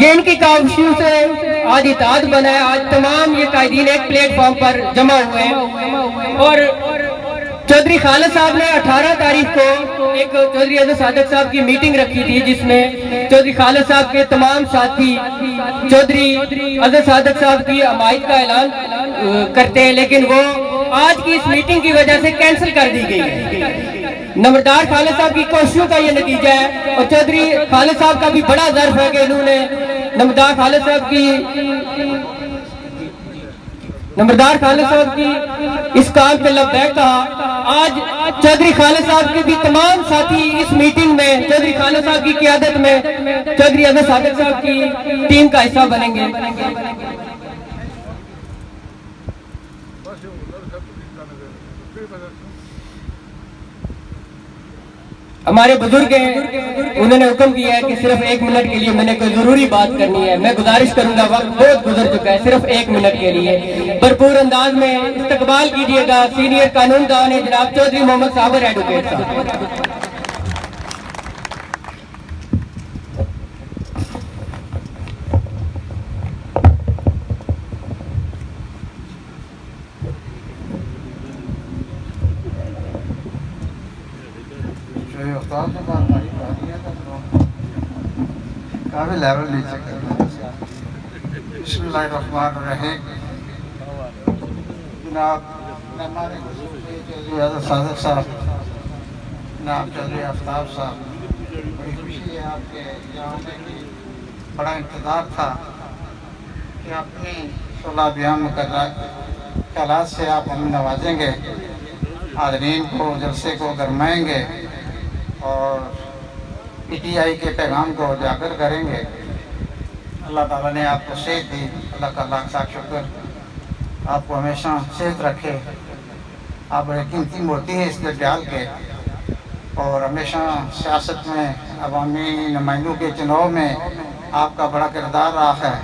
ये इनकी काविशों से आज इताद बना है। आज तमाम ये कायदीन एक प्लेटफॉर्म पर जमा हुए हैं और चौधरी खालिद साहब ने 18 तारीख को एक चौधरी हज़रत सादिक साहब की मीटिंग रखी थी जिसमें चौधरी खालिद साहब के तमाम साथी चौधरी हज़रत सादिक साहब की हमायत का ऐलान करते हैं, लेकिन वो आज की इस मीटिंग की वजह से कैंसिल कर दी गई है। नंबरदार खालिद साहब की कोशिशों का ये नतीजा है और चौधरी खालिद साहब का भी बड़ा ज़र्फ है कि इन्होंने नंबरदार खालिद साहब की इस काम पे लब्बैक कहा। आज चौधरी खालिद साहब के भी तमाम साथी इस मीटिंग में चौधरी खालिद साहब की क़ियादत में चौधरी हज़रत सादिक साहब की टीम का हिस्सा बनेंगे। हमारे बुजुर्ग हैं, उन्होंने हुक्म किया है कि सिर्फ 1 मिनट के लिए मैंने कोई जरूरी बात करनी है। मैं गुजारिश करूंगा, वक्त बहुत गुजर चुका है, सिर्फ 1 मिनट के लिए भरपूर अंदाज में इस्तकबाल कीजिएगा सीनियर कानूनदान है जनाब चौधरी मोहम्मद साबर एडवोकेट साहब। काफ़ी लेवल नीचे बिस्मिल्लाहिर्रहमानिर्रहीम। जनाब हमारे सादक साहब, जनाब चौधरी आफ्ताब साहब, बड़ी खुशी है आपके यहाँ आने की। बड़ा इंतज़ार था कि अपनी 16 बयान मुकर्रर ख्यालात से आप हमें नवाजेंगे, हाज़रीन को जलसे को गरमाएंगे और PTI के पैगाम को उजागर करेंगे। अल्लाह ताला ने आपको सेहत दी, अल्लाह का लाख लाख शुक्र, आपको हमेशा सेहत रखे। आप बड़े कीमती मोती हैं इस दरजाल के, और हमेशा सियासत में अवामी नुमाइंदों के चुनाव में आपका बड़ा किरदार रहा है।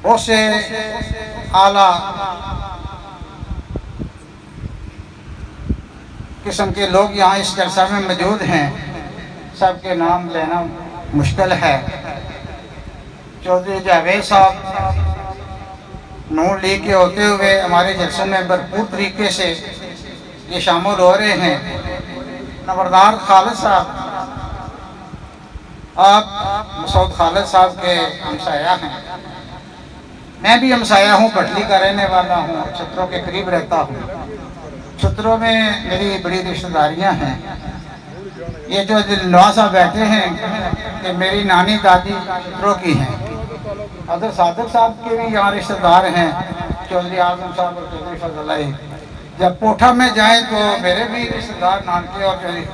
बहुत से आला किस्म के लोग यहाँ इस जलसा में मौजूद हैं, सबके नाम लेना मुश्किल है। चौधरी जावेद साहब नून लीग के होते हुए हमारे जलसों में भरपूर तरीके से ये शामिल हो रहे हैं। नंबरदार खालिद साहब, आप मसूद खालिद साहब के हमसाया हैं। मैं भी हमसाया हूँ, भटली का रहने वाला हूँ, छत्रों के करीब रहता हूँ। छत्रों में मेरी बड़ी रिश्तेदारियाँ हैं। ये जो दिलनवाज साहब बैठे हैं कि मेरी नानी दादी छत्रों की हैं। अदर सादक साहब के भी यहाँ रिश्तेदार हैं, चौधरी आजम साहब और चौधरी फजलाई। जब पोठा में जाएँ तो मेरे भी रिश्तेदार नानके और चौधरी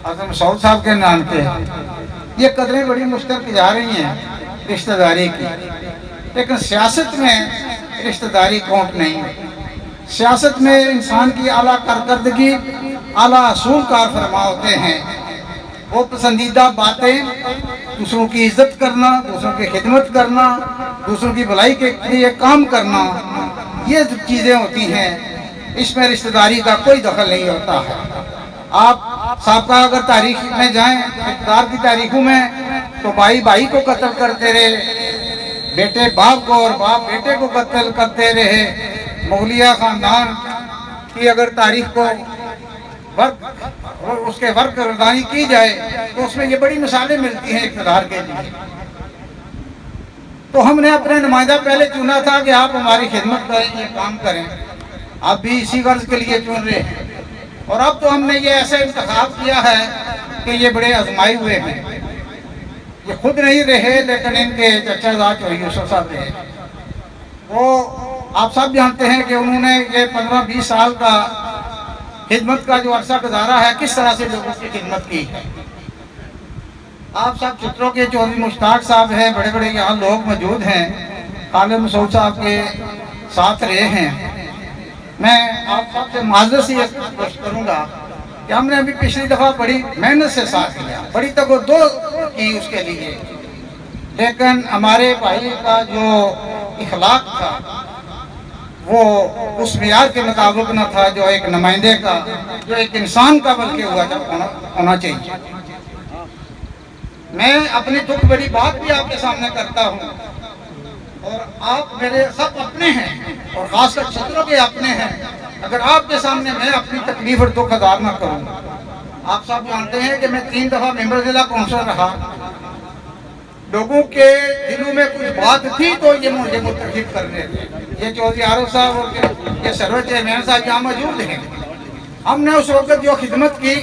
आजम सऊद साहब के नानके। ये कदरें बड़ी मुश्किल की जा रही हैं रिश्तेदारी की, लेकिन सियासत में रिश्तेदारी काउंट नहीं। सियासत में इंसान की आला कारकर्दगी, आला असूल कार फरमा होते हैं। वो पसंदीदा बातें, दूसरों की इज्जत करना, दूसरों की खिदमत करना, दूसरों की भलाई के लिए काम करना, ये जो चीज़ें होती हैं, इसमें रिश्तेदारी का कोई दखल नहीं होता है। आप साहबका अगर तारीख में जाएं, इक़्तिदार की तारीखों में, तो भाई भाई को कत्ल करते रहे, बेटे बाप को और बाप बेटे को कत्ल करते रहे। मुगलिया ख़ानदान की अगर तारीख को उसके वर्क रदानी की जाए तो उसमें ये बड़ी मिसालें मिलती हैं इक़्तिदार के लिए। तो हमने अपने नुमाइंदा पहले चुना था कि आप हमारी खिदमत करें, ये काम करें। आप भी इसी गर्ज के लिए चुन रहे हैं, और अब तो हमने ये ऐसा इंतखाब किया है कि ये बड़े आजमाए हुए हैं। ये खुद नहीं रहे, लेकिन इनके चचाजाद चौधरी यूसुफ साहब रहे। वो आप सब जानते हैं कि उन्होंने ये 15-20 साल का खिदमत का जो अरसा गुजारा है, किस तरह से लोगों की खिदमत की है। आप सब चित्रों के चौधरी मुश्ताक साहब हैं, बड़े बड़े यहाँ लोग मौजूद हैं, खालिद मसूद साहब के साथ रहे हैं। मैं आप सबसे माजरत से ये कोशिश करूँगा कि हमने अभी पिछली दफ़ा बड़ी मेहनत से साथ दिया, बड़ी तगोदो की उसके लिए, लेकिन हमारे भाई का जो इखलाक था वो उस मियार के मुताबिक न था जो एक नुमाइंदे का, जो एक इंसान का बल्कि होना चाहिए। मैं अपनी दुख बड़ी बात भी आपके सामने करता हूँ, और आप मेरे सब अपने हैं, और खासकर छत्रों के अपने हैं। अगर आपके सामने मैं अपनी तकलीफ और दुख अदा न करूँ, आप सब जानते हैं कि मैं 3 दफ़ा मेंबर जिला कौंसिलर रहा। लोगों के दिलों में कुछ बात थी तो ये मुझे मुतरकिब कर रहे थे। ये चौधरी आरिफ साहब और ये सर्वर चेयरमैन साहब यहाँ मौजूद हैं। हमने उस वक्त जो खिदमत की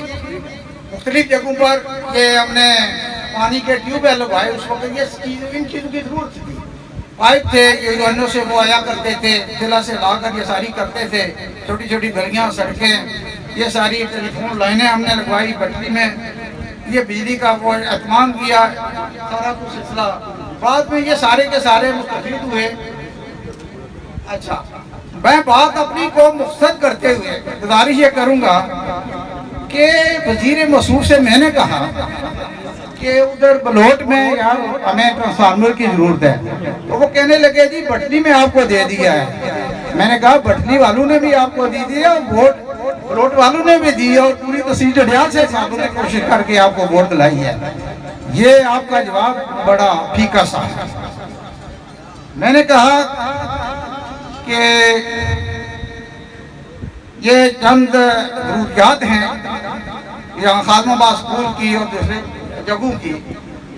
मुख्तलिफ जगहों पर, ये हमने पानी के ट्यूबवेल लगवाए, उस वक्त ये इन चीज़ों की जरूरत थी। पाइप थे यूनियनों से वो आया करते थे, जिला से लाकर ये सारी करते थे। छोटी छोटी गलियाँ, सड़कें, ये सारी टेलीफोन लाइनें हमने लगवाई बटली में। ये बिजली का वो एहतमाम किया, सारा कुछ सिलसिला। बाद में ये सारे के सारे मुस्तफीद हुए। अच्छा, मैं बात अपनी को मुख्तसर करते हुए गुजारिश ये करूँगा कि वजीर मसूद से मैंने कहा कि उधर बलोट में यार हमें ट्रांसफार्मर की ज़रूरत है, तो वो कहने लगे जी बटली में आपको दे दिया है। मैंने कहा बटली वालों ने भी आपको दी दिया, वोट बलोट वालों ने भी दी, और पूरी तहसील जड़ियाल से साहबों ने कोशिश करके आपको वोट दिलाई है। ये आपका जवाब बड़ा फीका सा है। मैंने कहा कि ये चंद ज़रूरियात हैं, यहाँ खादमाबाद स्कूल की और दूसरे जगहों की,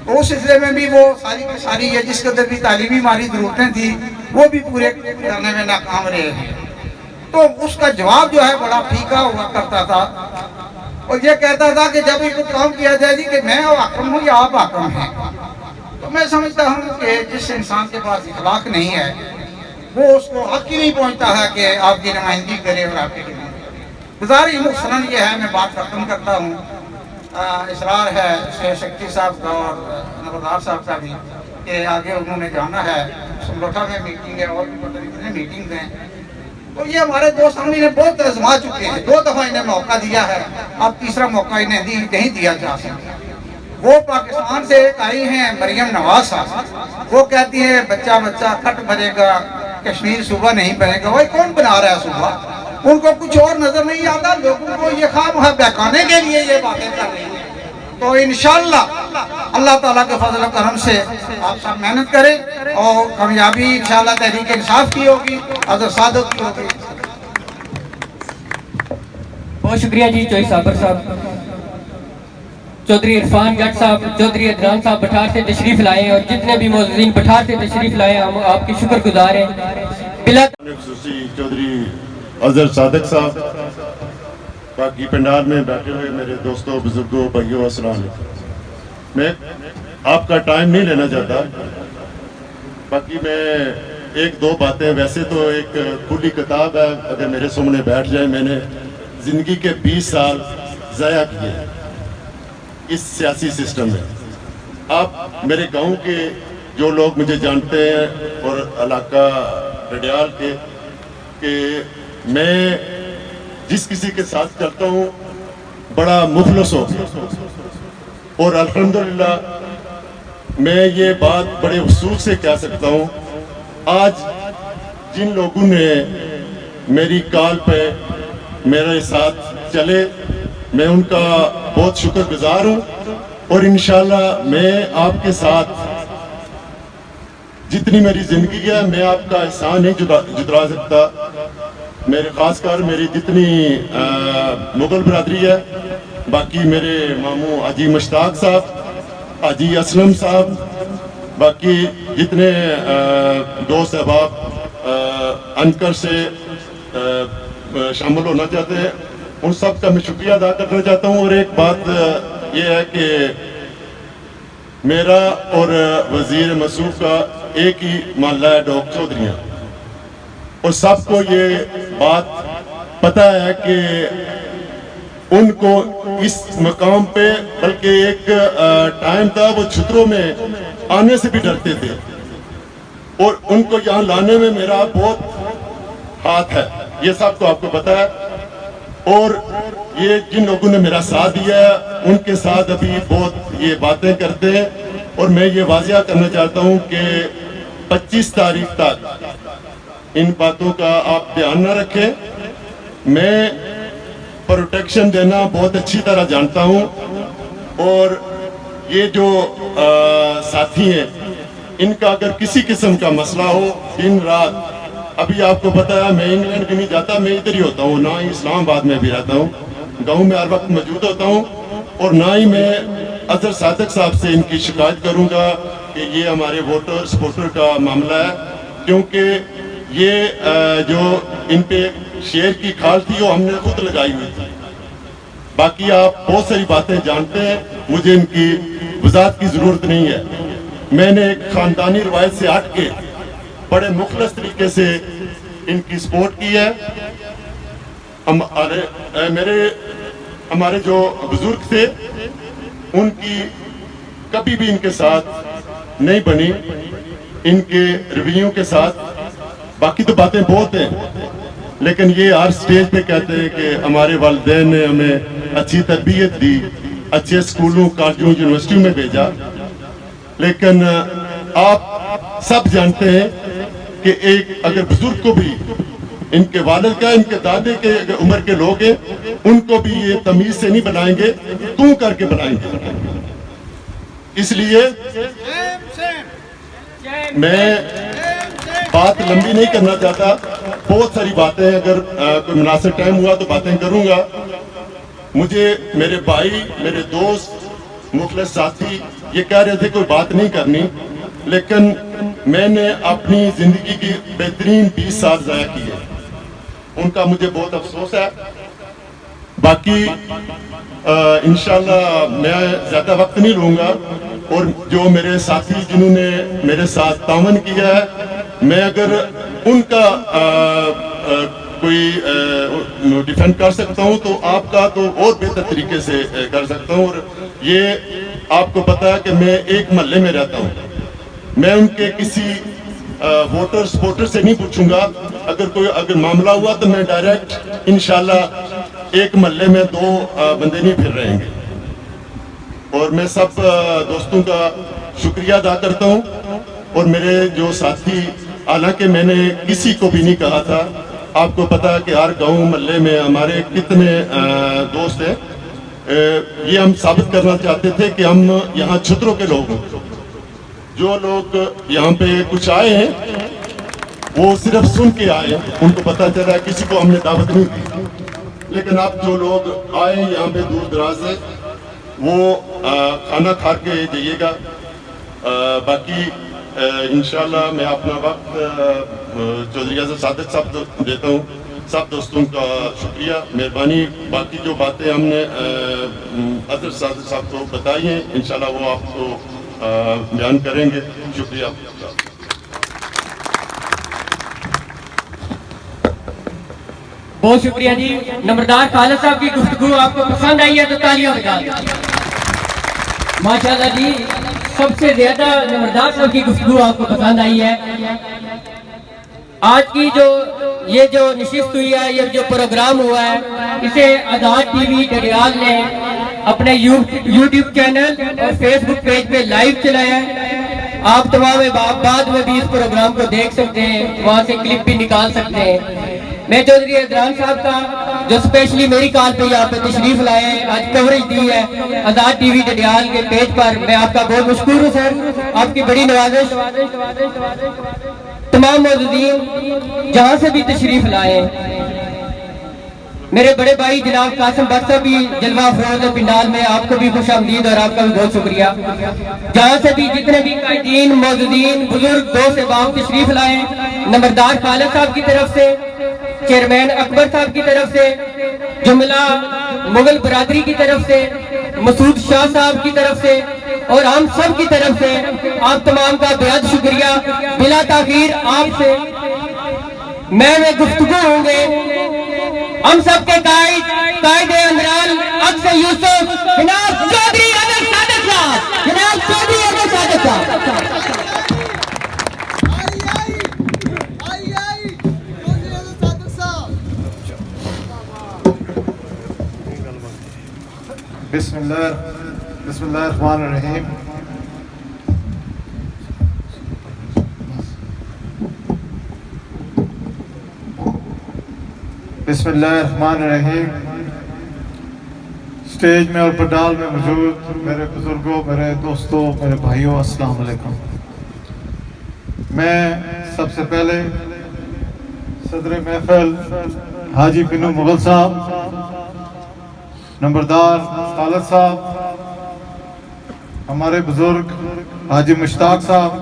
तो उस सिलसिले में भी वो सारी की सारी है जिसके अंदर भी तालीमी हमारी ज़रूरतें थी वो भी पूरे करने में नाकाम रहे हैं। तो उसका जवाब जो है बड़ा फीका हुआ करता था और ये कहता था कि जब इनको काम किया जाए कि मैं हाकिम हूँ या आप हाकिम हैं। तो मैं समझता हूँ कि जिस इंसान के पास इखलाक नहीं है वो उसको हक ही नहीं पहुँचता है कि आपकी नुमाइंदगी करे और आपकी गुजारिश मुख्तरन ये है, मैं बात खत्म करता हूँ। इसरार है शेख शक्ति साहब का और नवदार साहब का भी कि आगे उन्होंने जाना है, समलोठा में मीटिंग है और भी पता नहीं कितने मीटिंग हैं। तो ये हमारे दोस्त हम इन्हें बहुत आजमा चुके हैं, 2 दफ़ा इन्हें मौका दिया है, अब तीसरा मौका इन्हें नहीं दिया जा सकता। वो पाकिस्तान से एक आई हैं मरियम नवाज साहब, वो कहती है बच्चा बच्चा खट बनेगा कश्मीर सूबा नहीं बनेगा। वही कौन बना रहा है सूबा? उनको कुछ और नजर नहीं आता, लोगों को ये खाम बहकाने के लिए ये बातें कर रही है। तो इंशाअल्लाह अल्लाह ताला के फजल करम से आप सब मेहनत करें और कामयाबी इंशाअल्लाह तहरीक इंसाफ की होगी, अदर सादत की होगी। बहुत शुक्रिया जी चौधरी साबर साहब। चौधरी इरफान जट साहब, चौधरी अदनान साहब बठार से तशरीफ लाए और जितने भी मौजूदीन बठार से तशरीफ लाए हम आपके शुक्रगुजार हैं। चौधरी अजहर सादक साहब, बाकी पंडाल में बैठे हुए मेरे दोस्तों बुजुर्गों भाइयों अस्सलाम वालेकुम। मैं आपका टाइम नहीं लेना चाहता, बाकी मैं 1-2 बातें, वैसे तो एक खुली किताब है, अगर मेरे सामने बैठ जाए, मैंने ज़िंदगी के 20 साल ज़ाया किए इस सियासी सिस्टम में। आप मेरे गांव के जो लोग मुझे जानते हैं और इलाका रडियाल के कि मैं जिस किसी के साथ चलता हूँ बड़ा मुखलस हो, और अल्हम्दुलिल्लाह मैं ये बात बड़े अफसोस से कह सकता हूँ, आज जिन लोगों ने मेरी कॉल पे मेरे साथ चले मैं उनका बहुत शुक्रगुजार हूँ। और इंशाल्लाह मैं आपके साथ जितनी मेरी जिंदगी है मैं आपका एहसान नहीं जुतरा सकता। मेरे खासकर मेरी जितनी मुगल बरादरी है, बाकी मेरे मामू हाजी मुश्ताक साहब, हाजी असलम साहब, बाकी जितने दोस्त अहबाब अनकर से शामिल होना चाहते हैं उन सब का मैं शुक्रिया अदा करना चाहता हूँ। और एक बात ये है कि मेरा और वजीर मसूफ का एक ही मोहल्ला है, डॉक चौधरियाँ, और सबको ये बात पता है कि उनको इस मकाम पे, बल्कि एक टाइम था वो छुतरों में आने से भी डरते थे, और उनको यहाँ लाने में मेरा बहुत हाथ है, ये सबको आपको पता है। और ये जिन लोगों ने मेरा साथ दिया है उनके साथ अभी बहुत ये बातें करते हैं, और मैं ये वाजिया करना चाहता हूँ कि 25 तारीख तक इन बातों का आप ध्यान न रखें। मैं प्रोटेक्शन देना बहुत अच्छी तरह जानता हूँ, और ये जो साथी हैं इनका अगर किसी किस्म का मसला हो दिन रात, अभी आपको पता है मैं इंग्लैंड भी नहीं जाता, मैं इधर ही होता हूँ, ना ही इस्लामाबाद में भी रहता हूँ, गांव में हर वक्त मौजूद होता हूँ, और ना ही मैं अजहर सादक साहब से इनकी शिकायत करूँगा कि ये हमारे वोटर सपोर्टर का मामला है, क्योंकि ये जो इन पे शेर की खाल थी वो हमने खुद लगाई हुई थी। बाकी आप बहुत सारी बातें जानते हैं, मुझे इनकी वजाहत की ज़रूरत नहीं है। मैंने एक ख़ानदानी रवायत से हट के बड़े मुखलस तरीके से इनकी सपोर्ट की है। हमारे जो बुजुर्ग थे उनकी कभी भी इनके साथ नहीं बनी, इनके रवैयों के साथ। बाकी तो बातें बहुत हैं, लेकिन ये हर स्टेज पे कहते हैं कि हमारे वालिदैन ने हमें अच्छी तरबियत दी, अच्छे स्कूलों कॉलेजों यूनिवर्सिटियों में भेजा, लेकिन आप सब जानते हैं कि एक अगर बुजुर्ग को भी इनके वालिद का, इनके दादे के अगर उम्र के लोग हैं उनको भी ये तमीज से नहीं बनाएंगे, तू करके बनाएंगे। इसलिए मैं बात लंबी नहीं करना चाहता, बहुत सारी बातें अगर कोई मुनासिब टाइम हुआ तो बातें करूंगा। मुझे मेरे भाई, मेरे दोस्त, मुखलिस साथी ये कह रहे थे कोई बात नहीं करनी, लेकिन मैंने अपनी ज़िंदगी की बेहतरीन 20 साल ज़ाया किए, उनका मुझे बहुत अफसोस है। बाकी इंशाल्लाह मैं ज़्यादा वक्त नहीं लूँगा, और जो मेरे साथी जिन्होंने मेरे साथ तावन किया है, मैं अगर उनका कोई डिफेंड कर सकता हूँ तो आपका तो और बेहतर तरीके से कर सकता हूँ। और ये आपको पता है कि मैं एक महल्ले में रहता हूँ, मैं उनके किसी वोटर सपोर्टर से नहीं पूछूंगा। अगर मामला हुआ तो मैं डायरेक्ट इंशाल्लाह एक महल्ले में 2 बंदे नहीं फिर रहेंगे। और मैं सब दोस्तों का शुक्रिया अदा करता हूँ। और मेरे जो साथी, हालांकि मैंने किसी को भी नहीं कहा था, आपको पता है कि हर गांव महल्ले में हमारे कितने दोस्त हैं, ये हम साबित करना चाहते थे कि हम यहाँ छुतरों के लोग हैं। जो लोग यहाँ पे कुछ आए हैं वो सिर्फ सुन के आए, उनको पता चला, किसी को हमने दावत नहीं दी। लेकिन अब जो लोग आए यहाँ पे दूर दराज से, वो खाना खा के जाइएगा। बाकी इंशाल्लाह मैं अपना वक्त चौधरी आज़म सादिक साहब देता हूँ। सब दोस्तों का शुक्रिया, मेहरबानी। बाकी जो बातें हमने अदर सादिक साहब को बताई हैं, इंशाल्लाह वो आपको बयान करेंगे। शुक्रिया। बहुत शुक्रिया जी। नंबरदार खालिद साहब की गुफ्तगू आपको पसंद आई है तो तालियां बजा दें। माशाल्लाह जी, सबसे ज्यादा नंबरदार साहब की गुफ्तगू आपको पसंद आई है। आज की जो नशिस्त हुई है, ये जो प्रोग्राम हुआ है, इसे आज़ाद टीवी डडियाल ने अपने यूट्यूब चैनल और फेसबुक पेज पे लाइव चलाया है। आप तमाम बाद में भी इस प्रोग्राम को देख सकते हैं, वहाँ से क्लिप भी निकाल सकते हैं। मैं चौधरी अदरान साहब का, जो स्पेशली मेरी कॉल पे यहाँ पे तशरीफ लाए, आज कवरेज दी है आज़ाद टीवी डडियाल के पेज पर, मैं आपका बहुत मशकूर हूँ सर। आपकी बड़ी नवाजिश। तमाम मौजूदीन जहाँ से भी तशरीफ लाए, मेरे बड़े भाई जनाब कासिम भट्ट साहब भी जलवा अफरोज पिंडाल में, आपको भी खुश आमदीद और आपका भी बहुत शुक्रिया। जहाँ से भी जितने भी कायदीन, मौजूदीन, बुजुर्ग, दोस्त अहबाब तशरीफ लाए, नंबरदार खालिद साहब की तरफ से, चेयरमैन अकबर साहब की तरफ से, जुमला मुगल बरादरी की तरफ से, मसूद शाह साहब की तरफ से और हम सब की तरफ से आप तमाम का बेहद शुक्रिया। बिला ताखीर आपसे मैं गुफ्तगू होंगे हम सब के कायदे अंदरान अक्सर यूसुफ जनाब चौधरी अदर सादिक साहब, जनाब चौधरी अदर सादिक साहब। बिस्मिल्लाहिर्रहमानिर्रहीम। बिस्मिल्लाहिर्रहमानिर्रहीम। स्टेज में और पंडाल में मौजूद मेरे बुजुर्गों, मेरे दोस्तों, मेरे भाइयों, अस्सलाम वालेकुम। मैं सबसे पहले सदर महफिल हाजी बिनू मुगल साहब, नंबरदार खालिद साहब, हमारे बुजुर्ग हाजी मुश्ताक साहब,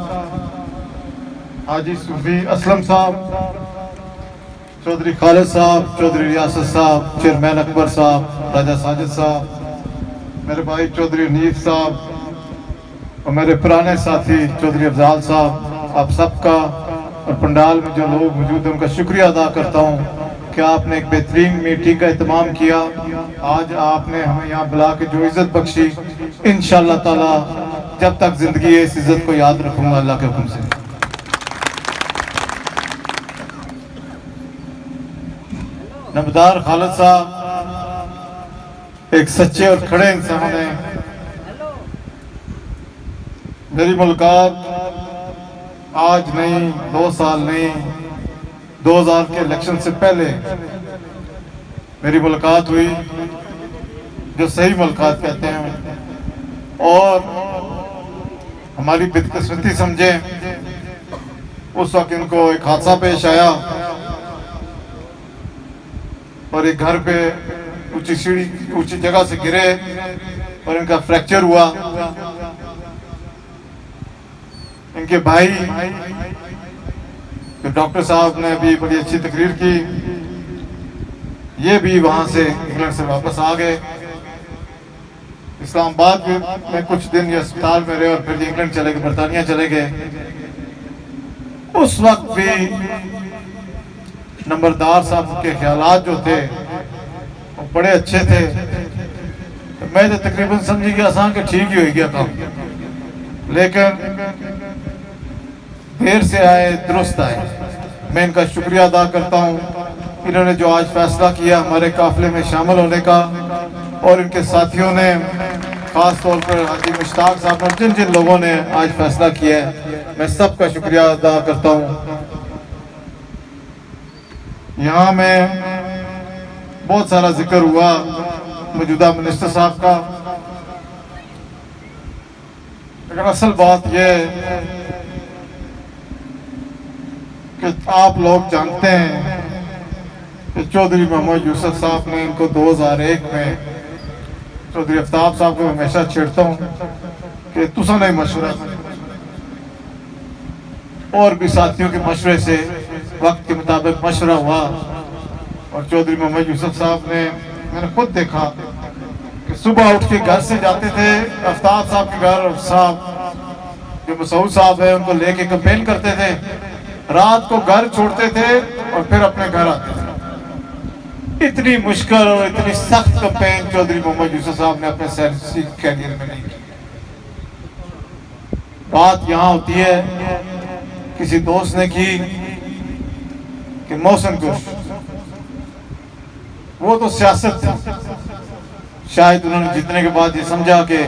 हाजी सूफी असलम साहब, चौधरी खालिद साहब, चौधरी रियासत साहब, चेयरमैन अकबर साहब, राजा साजिद साहब, मेरे भाई चौधरी हनीफ साहब और मेरे पुराने साथी चौधरी अफजाल साहब, आप सबका और पंडाल में जो लोग मौजूद हैं उनका शुक्रिया अदा करता हूँ कि आपने एक बेहतरीन मीटिंग का एहतमाम किया। आज आपने हमें यहाँ बुला के जो इज्जत बख्शी, इंशाअल्लाह ताला जब तक जिंदगी है इस इज्जत को याद रखूंगा अल्लाह के हुक्म से। नंबरदार खालिद साहब एक सच्चे और खड़े इंसान हैं। मेरी मुलाकात आज नहीं, 2 साल नहीं, 2000 के इलेक्शन से पहले मेरी मुलाकात हुई, जो सही मुलाकात कहते हैं, और हमारी बदकिस्मती समझे उस वक्त इनको एक हादसा पेश आया और एक घर पे ऊंची सीढ़ी ऊंची जगह से गिरे और इनका फ्रैक्चर हुआ। इनके भाई डॉक्टर साहब ने भी बड़ी अच्छी तकरीर की। ये भी वहां से इंग्लैंड से वापस आ गए। इस्लामाबाद में कुछ दिन ये अस्पताल में रहे और फिर इंग्लैंड चले गए, बरतानिया चले गए। उस वक्त भी नंबरदार साहब के ख्यालात जो थे वो बड़े अच्छे थे। तो मैं तो तकरीबन समझी गया आसान के ठीक ही हो गया था, लेकिन देर से आए दुरुस्त आए। मैं इनका शुक्रिया अदा करता हूँ। इन्होंने जो आज फैसला किया हमारे काफिले में शामिल होने का, और इनके साथियों ने खास तौर पर हाजी मुश्ताक साहब और जिन जिन लोगों ने आज फैसला किया है, मैं सबका शुक्रिया अदा करता हूँ। यहाँ में बहुत सारा जिक्र हुआ मौजूदा मिनिस्टर साहब का, लेकिन असल बात यह है कि आप लोग जानते हैं कि चौधरी मोहम्मद यूसुफ साहब ने इनको 2001 में, चौधरी आफ्ताब साहब को हमेशा छेड़ता हूँ कि तुसा नहीं मशवरा, और भी साथियों के मशवरे से वक्त के मुताबिक मशवरा हुआ और चौधरी मोहम्मद यूसुफ साहब ने, मैंने खुद देखा कि सुबह उठ के घर से जाते थे आफ्ताब साहब के घर, और साहब जो मसूद साहब है उनको लेके कैंपेन करते थे, रात को घर छोड़ते थे और फिर अपने घर आते थे। इतनी मुश्किल और इतनी सख्त कैंपेन चौधरी मोहम्मद यूसुफ साहब ने अपने सियासी कैरियर में नहीं की। बात यहाँ होती है, किसी दोस्त ने की कि मौसम कुछ, वो तो सियासत थी। शायद उन्होंने जीतने के बाद ये समझा कि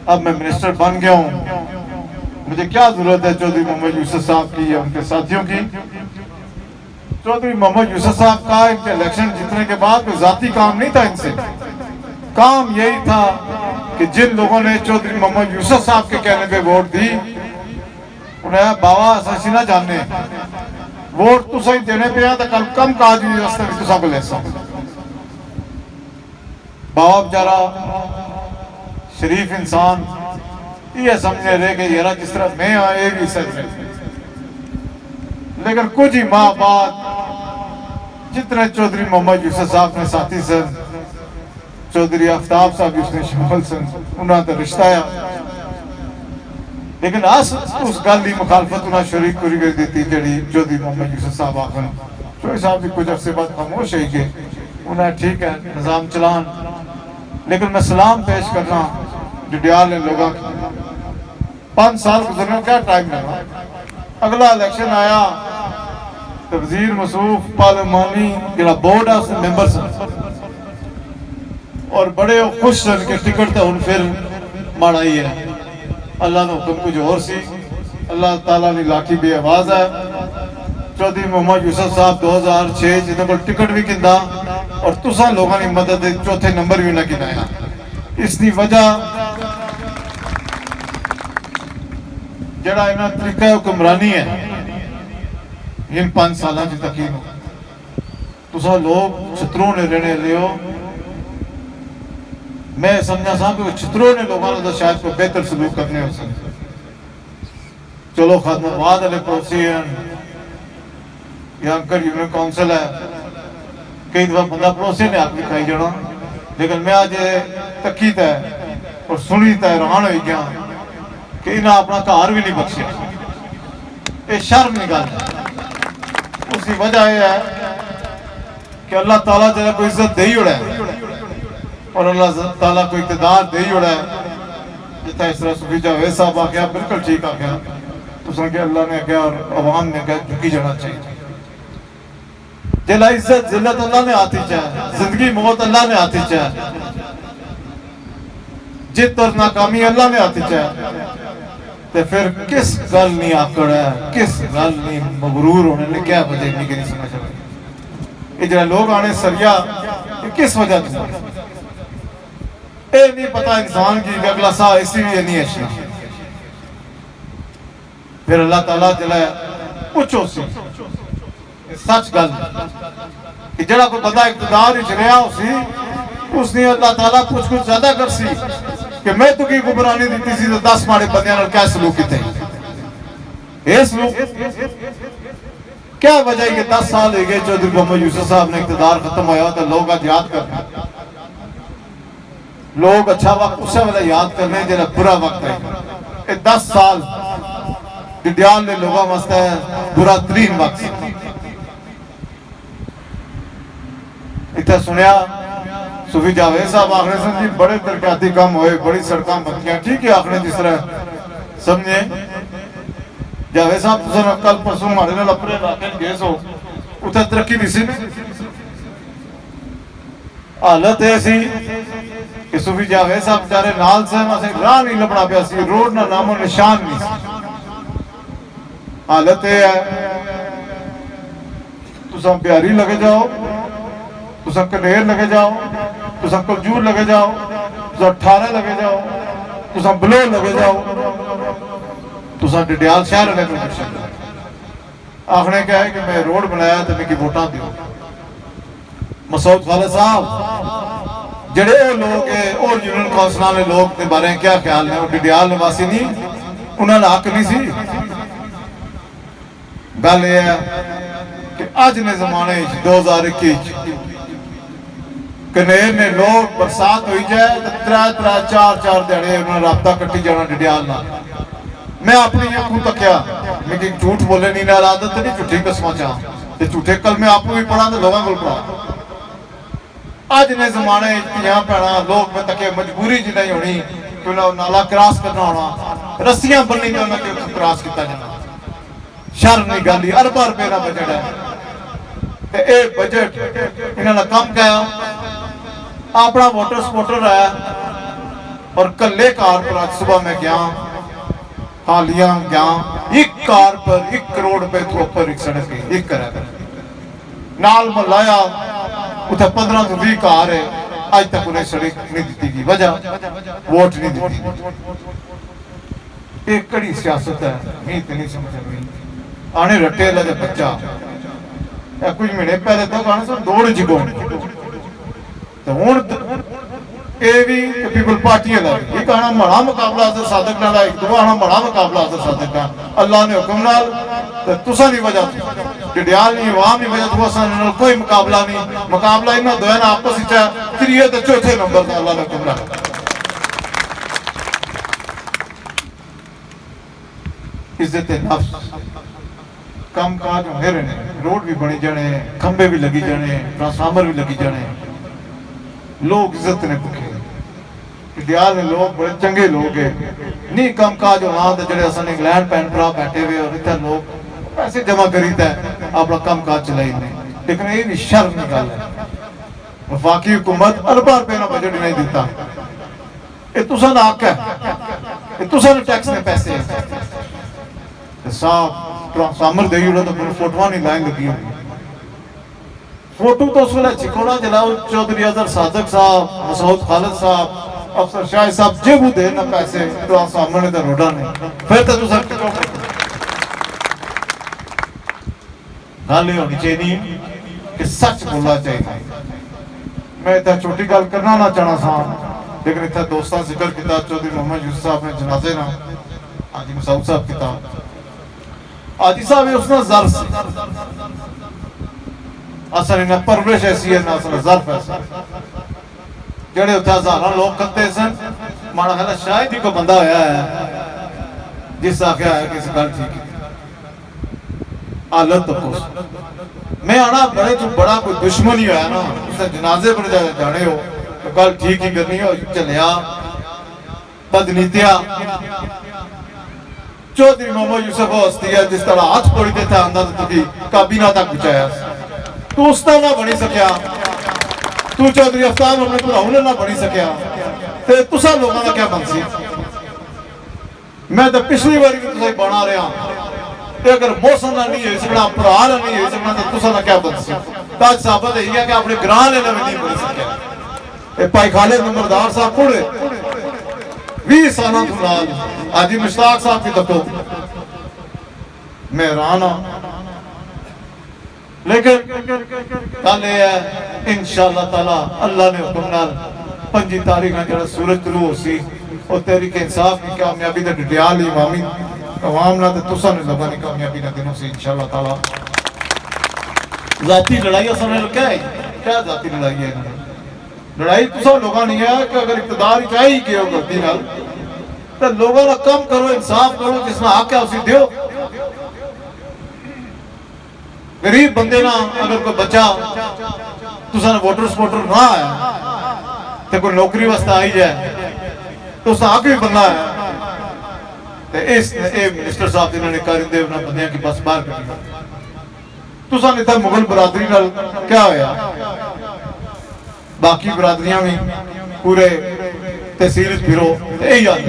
अब मैं मिनिस्टर बन गया हूँ, मुझे क्या जरूरत है चौधरी मोहम्मद यूसुफ साहब की या उनके साथियों की। चौधरी मोहम्मद यूसुफ साहब का इनके इलेक्शन जीतने के बाद कोई जाती काम नहीं था इनसे। काम यही था कि जिन लोगों ने चौधरी मोहम्मद यूसुफ साहब के कहने पे वोट दी, उन्हें बाबा सची ना जाने वोट तो सही देने पे है तो कल कम काज तुसा को ले बाबा बेचारा शरीफ इंसान ये समझे रहे कि यार जिस तरह मैं आएगी सच में, लेकिन कुछ ही माह बाद जितने चौधरी मोहम्मद यूसुफ साहब ने साथी सन, चौधरी आफ्ताब साहब उसने शामिल सन, उन्होंने तो रिश्ता आया, लेकिन अस उस गल की मुखालफत उन्हें शरीक पूरी कर दी जी चौधरी मोहम्मद यूसुफ साहब आखन। चौधरी साहब भी कुछ अरसे बाद खामोश है कि उन्हें ठीक है निज़ाम चलान, लेकिन मैं सलाम पेश करना डिडियाल ने लोगों की 5 साल गुजरने क्या टाइम लगा। अगला इलेक्शन आया तो वजीर मसूफ पार्लिमानी जो बोर्ड है उसमें मेंबर और बड़े खुश सन के टिकट तो हम फिर माड़ाई है। अल्लाह का हुक्म कुछ और सी, अल्लाह ताला की लाठी भी आवाज है। चौधरी मोहम्मद यूसुफ साहब 2006 जिन्होंने को टिकट भी किंदा और तुसा लोगों की मदद चौथे नंबर भी ना किनाया। इसकी वजह जड़ा इन्हें तरीका हुक्मरानी है इन 5 साल की तकीन तुसा लोग छतरों ने रहने लियो। मैं समझा सा कि छतरों ने लोगों ने तो शायद कोई बेहतर सलूक करने हो सकते। चलो खादमाबाद वाले पड़ोसी हैं या अंकर यूनियन काउंसिल है, कई दफा बंदा पड़ोसी ने आप खाई जाना, लेकिन मैं आज तकी है और सुनी तो हैरान हो गया कि इन्हें अपना घर भी नहीं बख्शिया। ये शर्म निकाल उसकी वजह यह है कि अल्लाह ताला जरा कोई इज्जत दे ही उड़ा है और अल्लाह ताला को इक़्तिदार दे ही उड़ा है। जितना इस तरह सुफी जावेद साहब आ गया बिल्कुल ठीक आ गया, तो अल्लाह ने क्या और अवाम ने क्या झुकी जाना चाहिए। जिला इज्जत जिल्लत अल्लाह ने आती चाहे, जिंदगी मौत अल्लाह ने आती चाहे, जित और नाकामी अल्लाह ने आती चाहे, तो फिर किस गल नहीं आकड़ है, किस गल नहीं मगरूर होने ने क्या वजह नहीं समझ रहे। ये जरा लोग आने सरिया किस वजह से नहीं पता इंसान की अगला सा इसी भी नहीं है। फिर अल्लाह ताला जला पूछो सी सच गल कि जड़ा कोई बंदा इकतदार च रहा उसी उसने अल्लाह ताला कुछ ज्यादा कर सी कि मैं तुकी गुमरानी दी सी तो 10 माड़े बंदियां नाल क्या सलूक किते ये सलूक क्या वजह ये 10 साल हो गए चौधरी मोहम्मद यूसुफ साहब ने इकतदार खत्म होया तो लोग आज याद करते लोग अच्छा वक्त उस वाला याद करने जरा बुरा वक्त है ये 10 साल डिडियाल ने लोगों वास्ते बुरा तरीन वक्त इतना सुनिया सूफी जावेद साहब आखने सन जी बड़े तरक्याती काम हुए बड़ी सड़कें बनतियां ठीक है आखने जिस तरह समझे जावेद साहब तुम कल परसों हमारे नाल अपने इलाके गए सो उत्थे तरक्की नहीं सी हालत यह सी कि सूफी जावेद साहब बेचारे नाल से असें राह नहीं लभना पिया सी रोड ना नामो निशान नहीं सी हालत यह है तुम प्यारी लगे जाओ तुम कनेर लगे जाओ तुम कलजूर लगे जाओ तुम 18 लगे जाओ तुम बलो लगे जाओ तुम डिडियाल शहर लगे आखने क्या है कि मैं रोड बनाया तो मेरी वोटा दो मसूद खालिद साहब जड़े लोग और यूनियन कौंसल के लोग के बारे क्या ख्याल है डिडियाल निवासी नहीं उन्होंने हक नहीं सी गल यह है कि अज ने जमाने 2021 कनेर ने लोग बरसात हुई जाए तो 3-4 दिहाड़े उन्होंने राबता कट्टी जाना डिडियाल ना मैं अपनी अखों तकिया लेकिन झूठ बोले नहीं ना आदत नहीं झूठी कसम चाह झूठे कल मैं आपको भी पढ़ा तो लोगों को पढ़ा अज ने जमाने धियां भैणां लोग मैं तके मजबूरी च नहीं होनी कि नाला क्रॉस करना होना रस्सियां बन्नी जाना कि क्रॉस किया जाना शर्म नहीं गल अरबा रुपए का बजट है ये बजट इन्होंने कम किया अपना वोटर सपोर्टर है और कल्ले कार पर आज सुबह मैं गया हालिया गया एक कार पर 1 करोड़ रुपए तो ऊपर एक सड़क है एक करा नाल मलाया उसे 15 तो 20 कार है आज तक उन्हें सड़क नहीं दी गई वजह वोट नहीं दी एक कड़ी सियासत है नहीं तो नहीं समझ रही आने रट्टे लगे बच्चा कुछ महीने पहले तो कहना सर दौड़ जिगो तो हुण ये भी पीपल पार्टी है ये कहना बड़ा मुकाबला अजर सादक नाल एक दो आना बड़ा मुकाबला अजर सादक नाल अल्लाह ने हुक्म नाल ते तुसां दी वजह डिडियाल दी आवाम दी वजह तो असां नाल कोई मुकाबला इन्हां दोयां दा आपस विच त्रीए ते चौथे नंबर दा अल्लाह ने हुक्म नाल इज्जत नफ्स कम काज होंदे रहने रोड भी बनी जाने खंबे भी लगी जाने ट्रांसफार्मर भी लगी जाने लोग इज्जत ने भुखे डिडियाल में लोग बड़े चंगे लोग है नहीं कम काज होना तो जड़े असन इंग्लैंड भैन भरा बैठे हुए और इतना लोग पैसे जमा करीदा है अपना कम काज चलाई नहीं लेकिन ये भी शर्म की गल है वफाकी हुकूमत अरबा रुपए का बजट नहीं दिता ये तुसा दा हक है ये तुसा दे टैक्स ने पैसे साहब ट्रांसफार्मर दे तो फिर फोटोआं नहीं लाइन लगी होगी फोटो तो उस वेले चिकोड़ा जलाओ चौधरी अजहर सादक साहब मसूद खालिद साहब अफसर शाह साहब जेबू दे ना पैसे ट्रांसफार्मर ने तो रोडा ने फिर तो तुसा गल होनी चाहिए कि सच बोलना चाहिए मैं इतना छोटी गल करना ना चाहना सा लेकिन इतना दोस्तों जिक्र किया चौधरी मोहम्मद यूसुफ साहब ने जनाजे ना हाजी मसूद साहब किया हाजी साहब उसने जर से असल इन्हें परवरिश ऐसी है ना असल जर्फ है जेड़े उत्थे हजारां लोग करते सन माड़ा ख्याल शायद ही कोई बंदा होया है जिस आख्या है कि इस गल ठीक हालत तो मैं आना बड़े तो बड़ा कोई दुश्मन ही होया ना उसने जनाजे पर जाने हो तो गल ठीक ही करनी हो चलिया बदनीतिया चौधरी मोहम्मद यूसुफ हस्ती है जिस तरह हाथ पड़ी देता अंदर तो काबीना तक पहुंचाया तू उस तरह ना बनी सकिया तू चौधरी अफ्ताब अपने भराऊ ना बनी सकिया ते तुसा लोगों का क्या बन सी मैं तो पिछली बारी भी तुसा बना रहा अगर मौसम ना नहीं हो सकना भरा ना नहीं हो सकना तो तुसा क्या बन सी ताज साबित है कि अपने ग्रां ने नहीं बन सकिया भाई खालिद नंबरदार साहब पुणे 20 साल तो नाल हाजी मुश्ताक साहब की तको मैं हैरान हाँ लेकिन गल यह है इंशाअल्लाह ताला अल्लाह ने हुक्म नाल 5 तारीख जो सूरज तलू हो सी और तहरीक इंसाफ की कामयाबी का डटियाल इमामी अवाम ना तुसा ने लोगों की कामयाबी का दिनों से इंशाअल्लाह ताला। जाती लड़ाई समझ लो क्या है, क्या जाती लड़ाई है? लड़ाई तुसा लोगों नहीं है कि अगर इक़्तिदार चाहिए कि हो गलती नाल तो लोगों का कम करो, इंसाफ करो, जिसमें हक है उसे दियो। गरीब बंदे ना अगर कोई बच्चा तुसा वोटर सपोर्टर ना आया तो कोई नौकरी वास्ते आई जाए तो उसका हक भी बनना है। तो इस मिनिस्टर साहब जिन्होंने कारिंदे उन्होंने बंदियां की बस बाहर करी। तुसा ने था मुगल बरादरी नाल क्या होया, बाकी बरादरियां भी पूरे तहसील फिरो यही हाल।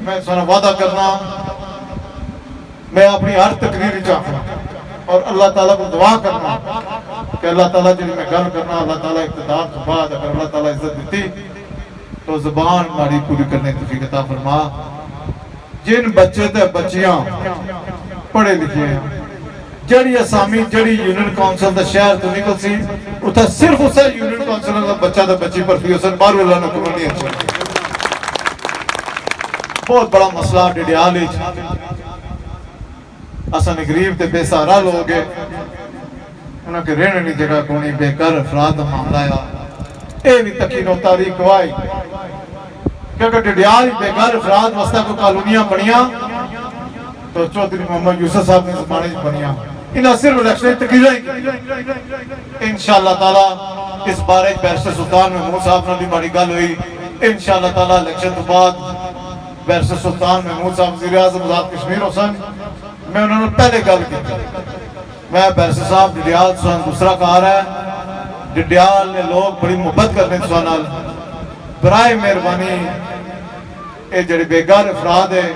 मैं सारा वादा करना, मैं अपनी हर तकरीर चाहना और अल्लाह ताला को दुआ करना कि अल्लाह ताला जी मैं गल करना, अल्लाह ताला इक़्तिदार तो बाद अगर अल्लाह ताला इज्जत दी तो ज़बान मारी पूरी करने की तौफीक अता फरमा। जिन बच्चे ते बच्चियां पढ़े लिखे हैं, जड़ी असामी जड़ी यूनियन काउंसिल दा शहर तो निकल सी उथा सिर्फ उस यूनियन काउंसिल दा बच्चा ते बच्ची भर्ती हो सन बाहर वाला हुक्म नहीं अच्छा। बहुत बड़ा मसला डडियाल विच असन गरीब ते बेसहारा लोग है, उन्हें रहने की जगह कोनी, बेघर अफराद का मामला है। ये भी तकीनो तारीख गवाही क्योंकि डडियाल बेघर अफराद वास्ते कोई कॉलोनियां बनिया तो चौधरी मोहम्मद यूसुफ साहब ने जमाने बनिया। इन्हें सिर्फ इलेक्शन तकरीरें इंशाअल्लाह ताला इस बारे बैरिस्टर सुल्तान महमूद साहब नाल भी बड़ी गल हुई। इंशाअल्लाह ताला इलेक्शन तो बाद बैरिस्टर सुल्तान महमूद साहब वज़ीर आज़म आज़ाद कश्मीर हुसन, मैं उन्होंने पहले गल की। मैं बैरिस्टर साहब डडियाल दूसरा कार है, डडियाल ने लोग बड़ी मुहब्बत करने नाल बराए मेहरबानी ये जड़े बेघर अफराद है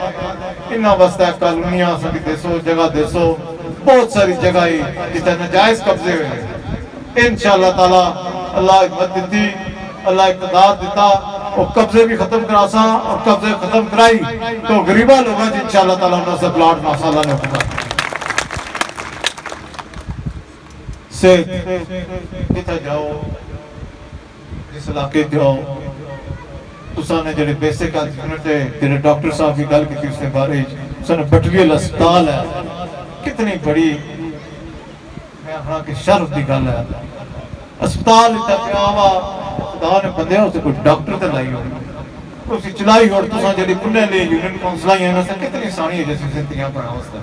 इन्होंने वास्ते कॉलोनियां साडी देसो, जगह देसो, बहुत सारी जगह ही जितने नजायज कब्जे हुए। इंशाअल्लाह ताला अल्लाह हिम्मत दी, अल्लाह इक़्तिदार दिता और कब्जे भी खत्म करासा और कब्जे खत्म कराई तो गरीबा लोगों से इंशाअल्लाह ताला उन्होंने से प्लाट माशाअल्लाह ने हुक्म से जिथे जाओ जिस इलाके जाओ तुसा ने जेडे बेसिक यूनिट है जेडे डॉक्टर साहब की गल की उसके बारे सन बटलियल अस्पताल है कितनी बड़ी मैं आखना कि शर्फ की गल है। अस्पताल इतना प्यावा खुदा ने बंदे उसे कोई डॉक्टर तो लाई हो उसी चलाई और तुसा जेडी पुन्ने ले यूनियन काउंसिल आई है ना कितनी सानी है जैसे सिंतियां पढ़ा वास्ते।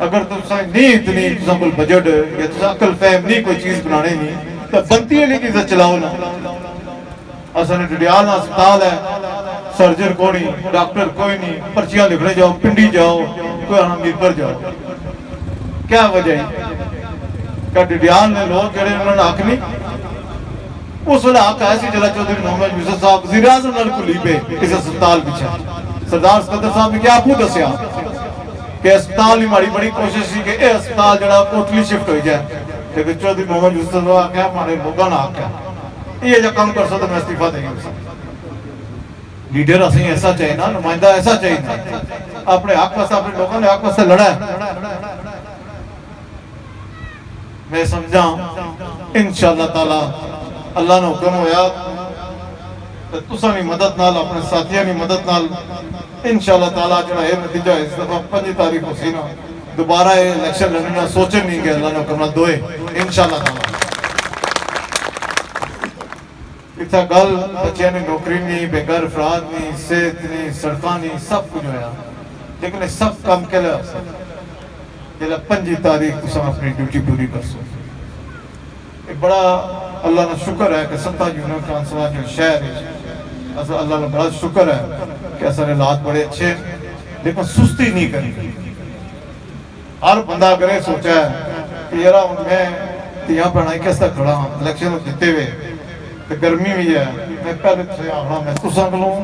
अगर तुसा नहीं इतनी तुसा कोई बजट या तुसा अकल फहम नहीं कोई चीज बनाने नहीं तो बनती है नहीं कि चलाओ ना। असल डडियाल अस्पताल है, सर्जन कोई नहीं, डॉक्टर कोई नहीं, पर्चियां लिखने जाओ, पिंडी जाओ, कोई हमीरपुर जाओ। क्या वजह है? क्या डडियाल ने लोग जड़े उन्होंने हक नहीं उस वे हक है जिला चौधरी मोहम्मद यूसुफ साहब वज़ीर आज़म नाल कुली पे इस अस्पताल पीछे सरदार सिकंदर साहब ने क्या आपको दसिया कि अस्पताल ही हमारी बड़ी कोशिश थी कि यह अस्पताल जड़ा कोटली शिफ्ट हो जाए लेकिन चौधरी मोहम्मद यूसुफ साहब आख्या हमारे लोगों ने आख्या ये जो काम कर सकते मैं इस्तीफा देंगे। लीडर असं ऐसा चाहिए ना, नुमाइंदा ऐसा चाहिए ना अपने हक वास्ते अपने लोगों ने हक वास्ते लड़ा है। मैं समझा इंशाअल्लाह ताला अल्लाह ने हुक्म होया तो तुसा नी मदद नाल अपने साथियों की मदद नाल इंशाअल्लाह ताला जड़ा ये नतीजा इस दफा 5 तारीख हो सी ना दोबारा ये इलेक्शन लड़ना सोचे नहीं कि अल्लाह ने हुक्म दोए इंशाअल्लाह ताला। इतना गल बच्चे ने नौकरी नहीं, बेघर अफराद नहीं, सेहत नहीं, सड़क नहीं, सब कुछ होया लेकिन सब काम के लिए 5 तारीख तुम अपनी ड्यूटी पूरी कर सो। बड़ा अल्लाह का शुक्र है कि 7 यूनियन काउंसिल जो शहर है अल्लाह का बड़ा शुक्र है कि असल हालात बड़े अच्छे लेकिन सुस्ती नहीं करी। हर बंदा अगर सोचा है कि यार मैं तियां भैन किस तक खड़ा हाँ इलेक्शन जीते हुए तो गर्मी भी है मैं पहले आखना मैं तुसा कोलों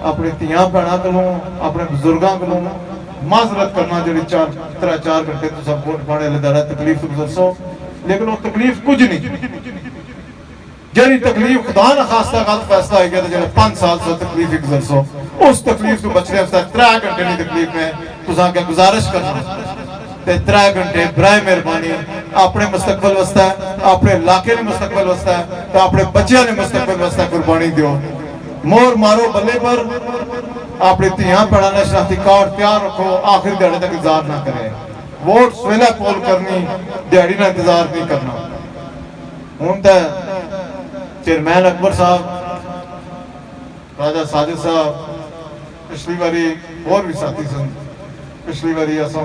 अपनी तियां भैन कोलों अपने बुजुर्गों कोलों माजरत करना जी 4 घंटे तुसा वोट पाने लगा तकलीफ दसो लेकिन वो तकलीफ कुछ नहीं जी तकलीफ खुदा ना खास्ता गलत फैसला हो गया तो जो 5 साल से तकलीफ गुजरसो उस तकलीफ को बचने 3 घंटे की तकलीफ में तुसा क्या गुजारिश करना ते 3 घंटे बराए मेहरबानी अपने मुस्तकबिल वास्ते, अपने इलाके ने मुस्तकबिल वास्ते, तो अपने बच्चों ने मुस्तकबिल वास्ते कुर्बानी दियो। मोर मारो बल्ले पर अपनी धियां पढ़ाने शनाख्ती कार्ड तैयार रखो, आखिरी दिहाड़े तक इंतजार ना करें। वोट सवेला पोल करनी, दिहाड़ी ना इंतजार नहीं करना। हूं तो चेयरमैन अकबर साहब, राजा साजिद साहब, पिछली बारी और भी साथी सन, पिछली बारी असा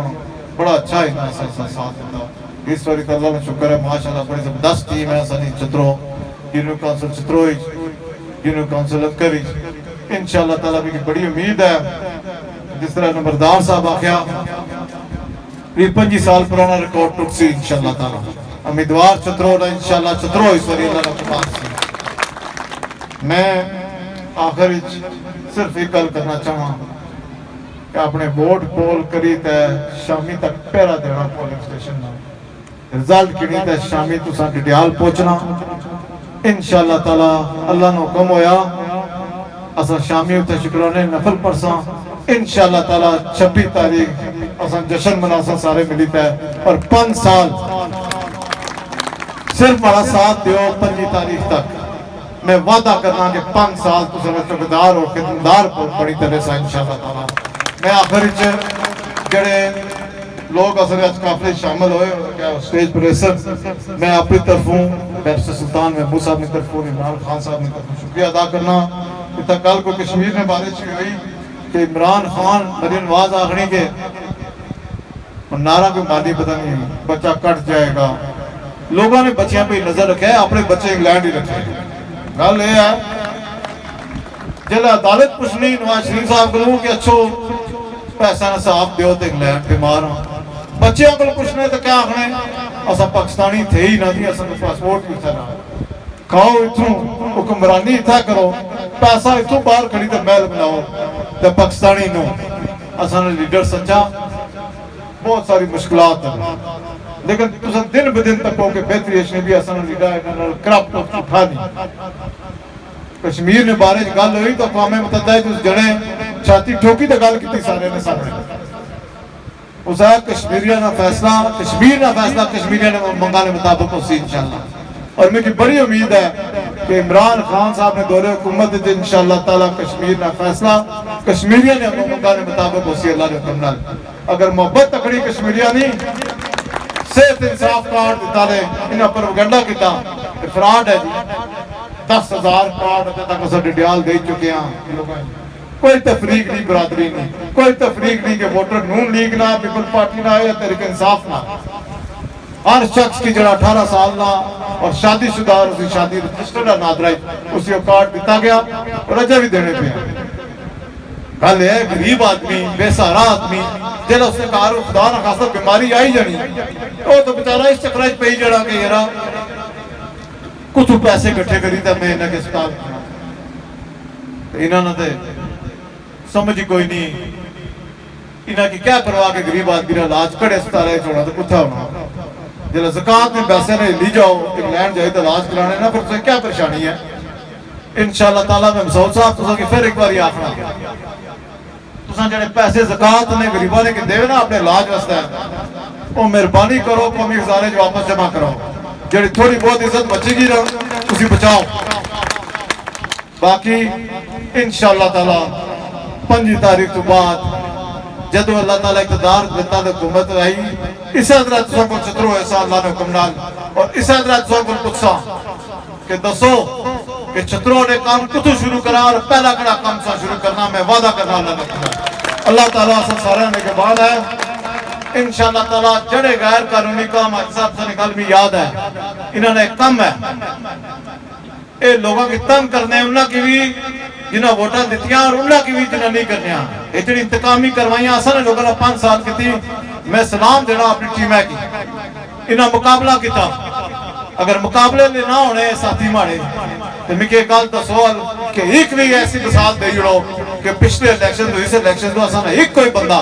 बड़ा अच्छा ही ना साथ दिता। इस बारी तो अल्लाह का शुक्र है, माशाल्लाह बड़ी जबरदस्त टीम है सानी चित्रों, यूनियन काउंसिल चित्रों, यूनियन काउंसिल अंकर, इंशाअल्लाह ताला भी बड़ी उम्मीद है। जिस तरह नंबरदार साहब आख्या 25 साल पुराना रिकॉर्ड टूट सी इंशाअल्लाह ताला, उम्मीदवार चित्रों इंशाअल्लाह चित्रों इस बारी अल्लाह का पास सी। मैं आखिर सिर्फ एक गल करना चाहवा कि अपने वोट पोल करी तो शामी तक पहरा देना पोलिंग स्टेशन का, रिजल्ट किनी तो शामी तुसा डडियाल पहुंचना इंशाअल्लाह ताला। अल्लाह ने हुक्म होया असा शामी उत्ते शुक्राने नफल पढ़सा इंशाअल्लाह ताला। 26 तारीख असा जश्न मनासा सारे मिली है, और 5 साल सिर्फ बड़ा साथ दियो 25 तारीख तक। मैं वादा करना कि 5 साल तुम चौकीदार और खिदमतदार बड़ी तरह से इंशाअल्लाह ताला। मैं आखिर जड़े लोग असल काफिले शामिल हुए क्या स्टेज पर, मैं अपनी तरफों बैरिस्टर सुल्तान महमूद साहब की तरफों, इमरान खान साहब की तरफों शुक्रिया अदा करना। इतना कल को कश्मीर में बारिश हुई कि इमरान खान मरीन नवाज आखने के नारा कोई माली पता नहीं बच्चा कट जाएगा, लोगों ने बच्चियों पर नजर रखा है, अपने बच्चे इंग्लैंड ही रखे। गल यह है जिला अदालत पुछनी नवाज शरीफ साहब को कि अच्छो पैसा ना साफ दो तो इंग्लैंड बीमार हाँ, बच्चों को पुछने तो क्या आखने असा पाकिस्तानी थे ही ना, पासपोर्ट भी था ना, खाओ इथों हुक्मरानी इतना करो, पैसा इथों बाहर खड़ी तो महल बनाओ, तो पाकिस्तानी नो असा लीडर सच्चा। बहुत सारी मुश्किलात है, लेकिन तुम दिन ब दिन तको कि बेहतरी भी असा लीडर करप्ट उठा नहीं। कश्मीर ने बारे गल हुई तो अक़वाम मुत्तहिदा जड़े छाती ठोकी तो गल की सारे ने सामने उस कश्मीरिया का फैसला, कश्मीर का फैसला कश्मीरिया ने मंगा के मुताबिक उसी इंशाअल्लाह। और मेरी बड़ी उम्मीद है कि इमरान खान साहब ने दौरे हुकूमत इंशाअल्लाह ताला कश्मीर का फैसला कश्मीरिया ने मंगा के मुताबिक उसी अल्लाह के हुक्म नाल। अगर मोहब्बत तकड़ी कश्मीरिया नहीं सेहत इंसाफ कार्ड दिता ने इन्हें प्रोपेगेंडा किया फ्रॉड है जी। 10,000 कार्ड अजे तक अस डडियाल दे चुके हैं। कोई तफरीक नहीं, बरादरी नहीं, कोई तफरीक नहीं कि वोटर नून लीग ना, पीपल पार्टी ना या तहरीक इंसाफ ना। हर शख्स की जरा 18 साल ना और शादीशुदा और उसकी शादी रजिस्टर्ड नादरा उसी कार्ड दिता गया और अजे भी देने पे। गल है गरीब आदमी, बेसहारा आदमी जो उसने घर खुदा ना खासा बीमारी आई जानी वो तो बेचारा इस चक्कर पे जड़ा कि यार कुछ पैसे इकट्ठे करी तो मैं इन्हें अस्पताल इन्होंने समझ ही कोई नहीं, इन्हें की क्या परवाह के गरीब आदमी का इलाज कड़े अस्पताल होना तो कुछ होना। जो ज़कात में पैसे ने ली जाओ इंग्लैंड जाए तो इलाज कराने ना, फिर तुझे क्या परेशानी है। इंशाअल्लाह ताला मैं मसूद साहब तुझे फिर एक बार आखना तुझे जो पैसे ज़कात ने गरीबों ने देवे ना अपने इलाज वास्ते वो मेहरबानी करो, कौमी खजाने वापस जमा करो, जी थोड़ी बहुत इज्जत बचेगी ना तुम बचाओ। बाकी इंशाअल्लाह ताला 5 तारीख तो बाद जदों अल्लाह ताला इक़्तिदार दिता तो हुकूमत आई इस तरह तुम को चतरो ऐसा अल्लाह ने हुक्म नाल और इस तरह तुम को पुछा कि दसो कि चतरो ने काम कितों शुरू करा और पहला कड़ा काम सा शुरू करना। मैं वादा करना अल्लाह ताला से सारा निगहबान है इंशाअल्लाह ताला। जड़े गैर कानूनी काम साहब से निकल भी याद है, इन्होंने कम है ये लोगों की तंग करने उन्होंने भी जिन्हें वोटा दित्तियां और उन्होंने भी जिन्हें नहीं करने ये जी इंतकामी करवाइया असा लोगों ने 5 साल की। मैं सलाम देना अपनी टीम है कि इन्हें मुकाबला किया, अगर मुकाबले में ना होने साथी माड़े तो मुझे कल दसो कि एक भी ऐसी मिसाल दे जुड़ो कि पिछले इलेक्शन तो इस इलेक्शन तो असा एक कोई बंदा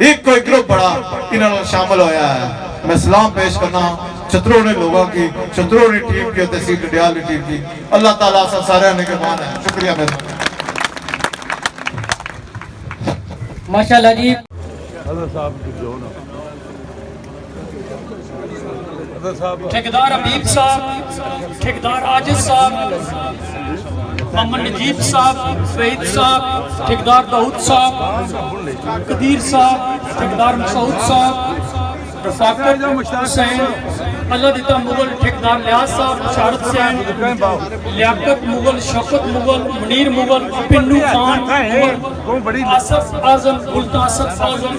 एक कोई ग्रुप बड़ा इन्होंने शामिल होया है। मैं सलाम पेश करना चतरों ने लोगों की, चतरों ने टीम की, तहसील डडियाल टीम की। अल्लाह ताला से सारे निगहबान है। शुक्रिया मेरा माशाल्लाह जी। साहब ठेकेदार हबीब साहब, ठेकेदार आजिज साहब, मोहम्मद नजीब साहब, सईद साहब, ठेकेदार दाऊद साहब, कदीर साहब, ठेकेदार मसूद साहब, रफाकत हुसैन, अल्लाह दिता मुगल, ठेकेदार लियाज साहब, शारद हुसैन, लियाकत मुगल, शौकत मुगल, मुनीर मुगल, पिन्नू खान मुगल, आसफ आजम, गुलता आसफ आजम,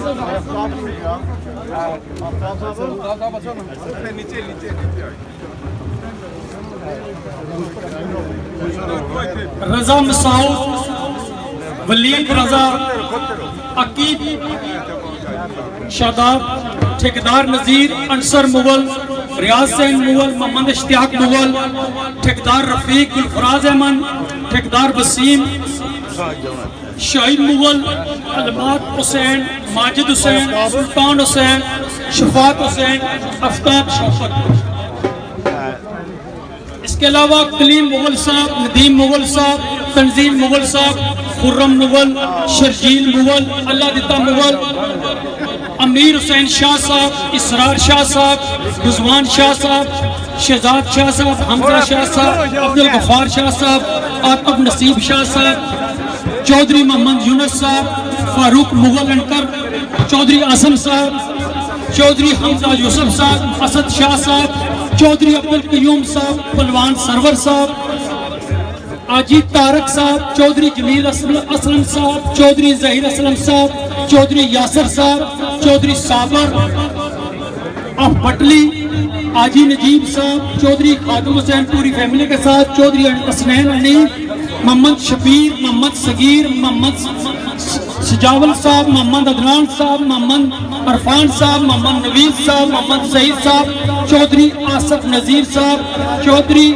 रजा मसाउद, वलीद रजा, अकीब शादाब, ठेकेदार नजीर अंसर मुगल, रियाज सैन मुगल, मोहम्मद इश्तियाक मुगल, ठेकेदार रफीक, गुलफराज अहमद, ठेकेदार वसीम, शाहिद मुगल, अलमात हुसैन, माजिद हुसैन, सुल्तान हुसैन, शफात हुसैन, आफ्ताब शौकत। इसके अलावा कलीम मुगल साहब, नदीम मुगल साहब, तंजील मुगल साहब, खुर्रम मुगल, शर्जील मुगल, अल्लाह दिता मुगल, अमीर हुसैन शाह साहब, इसरार शाह साहब, गुजवान शाह साहब, शहजाद शाह साहब, हमजा शाह साहब, अब्दुल गफार शाह साहब, आतब नसीब शाह साहब, चौधरी मोहम्मद यूनुस साहब, फारूक मुगल अनकर, चौधरी आसम साहब, चौधरी हमजा यूसुफ साहब, असद शाह साहब, चौधरी अब्दुल कयूम साहब, पलवान सरवर साहब, आजी तारक साहब, चौधरी जमील असलम साहब, चौधरी जहीर असलम साहब, चौधरी यासर साहब, चौधरी साबर ऑफ बटली, आजी नजीब साहब, चौधरी खादम हुसैन पूरी फैमिली के साथ, चौधरी असनैन अनीफ, मोहम्मद शबीर, मोहम्मद सगीर, मोहम्मद सजावल साहब, मोहम्मद अदनान साहब, मोहम्मद अरफान साहब, मोहम्मद नवीद साहब, मोहम्मद सईद साहब, चौधरी आसफ नजीर साहब, चौधरी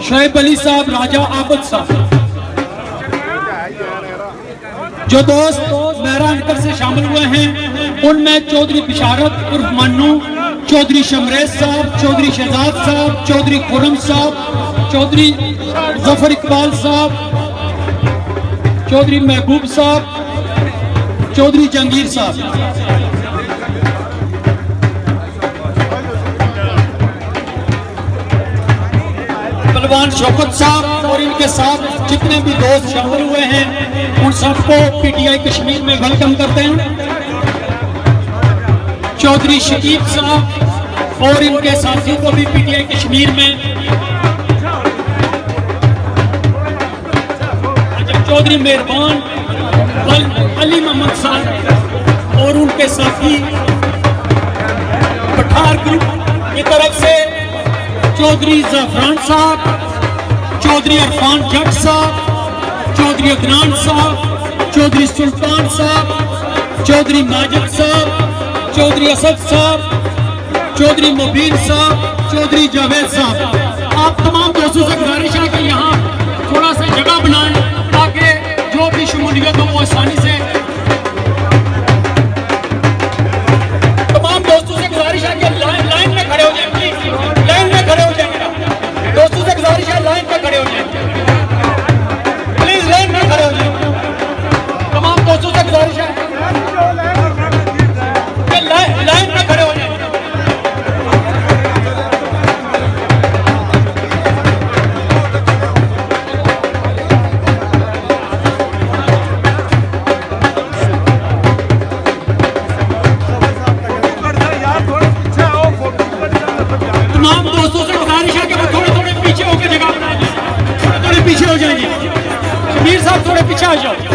शोएब अली साहब, राजा आबद साहब। जो दोस्त मेरा अंकर से शामिल हुए हैं उनमें चौधरी बिशारत उर्फ मन्नू, चौधरी शमरेज साहब, चौधरी शहजाद साहब, चौधरी खुरम साहब, चौधरी जफर इकबाल साहब, चौधरी महबूब साहब, चौधरी जहांगीर साहब। पहलवान शौकत साहब और इनके साथ जितने भी दोस्त शामिल हुए हैं उन सबको पीटीआई कश्मीर में वेलकम करते हैं। चौधरी शकीब साहब और इनके साथियों को भी पीटीआई कश्मीर में, चौधरी मेहरबान अली मोहम्मद साहब और उनके साथी पठार ग्रुप की तरफ से चौधरी ज़फ़रान साहब, चौधरी इरफान जट साहब, चौधरी अदनान साहब, चौधरी सुल्तान साहब, चौधरी माजिद साहब, चौधरी असद साहब, चौधरी मुबीन साहब, चौधरी जावेद साहब। आप तमाम दोस्तों से गुजारिश है कि यहाँ थोड़ा सा जगह बनाएं ताकि जो भी शमूलियत हो वो आसानी से, तमाम दोस्तों से गुजारिश है कि लाइन में खड़े हो जाए, लाइन में खड़े हो जाए। दोस्तों से गुजारिश है लाइन में खड़े हो जाए, प्लीज लाइन में खड़े हो जाए। तमाम दोस्तों से गुजारिश है कि लाइन में खड़े हो जाए। तमाम दोस्तों से गुजारिश है कि वो थोड़े थोड़े पीछे होकर जगह बनाएंगे, थोड़े थोड़े पीछे हो जाएंगे। शबीर साहब थोड़े पीछे आ जाओ।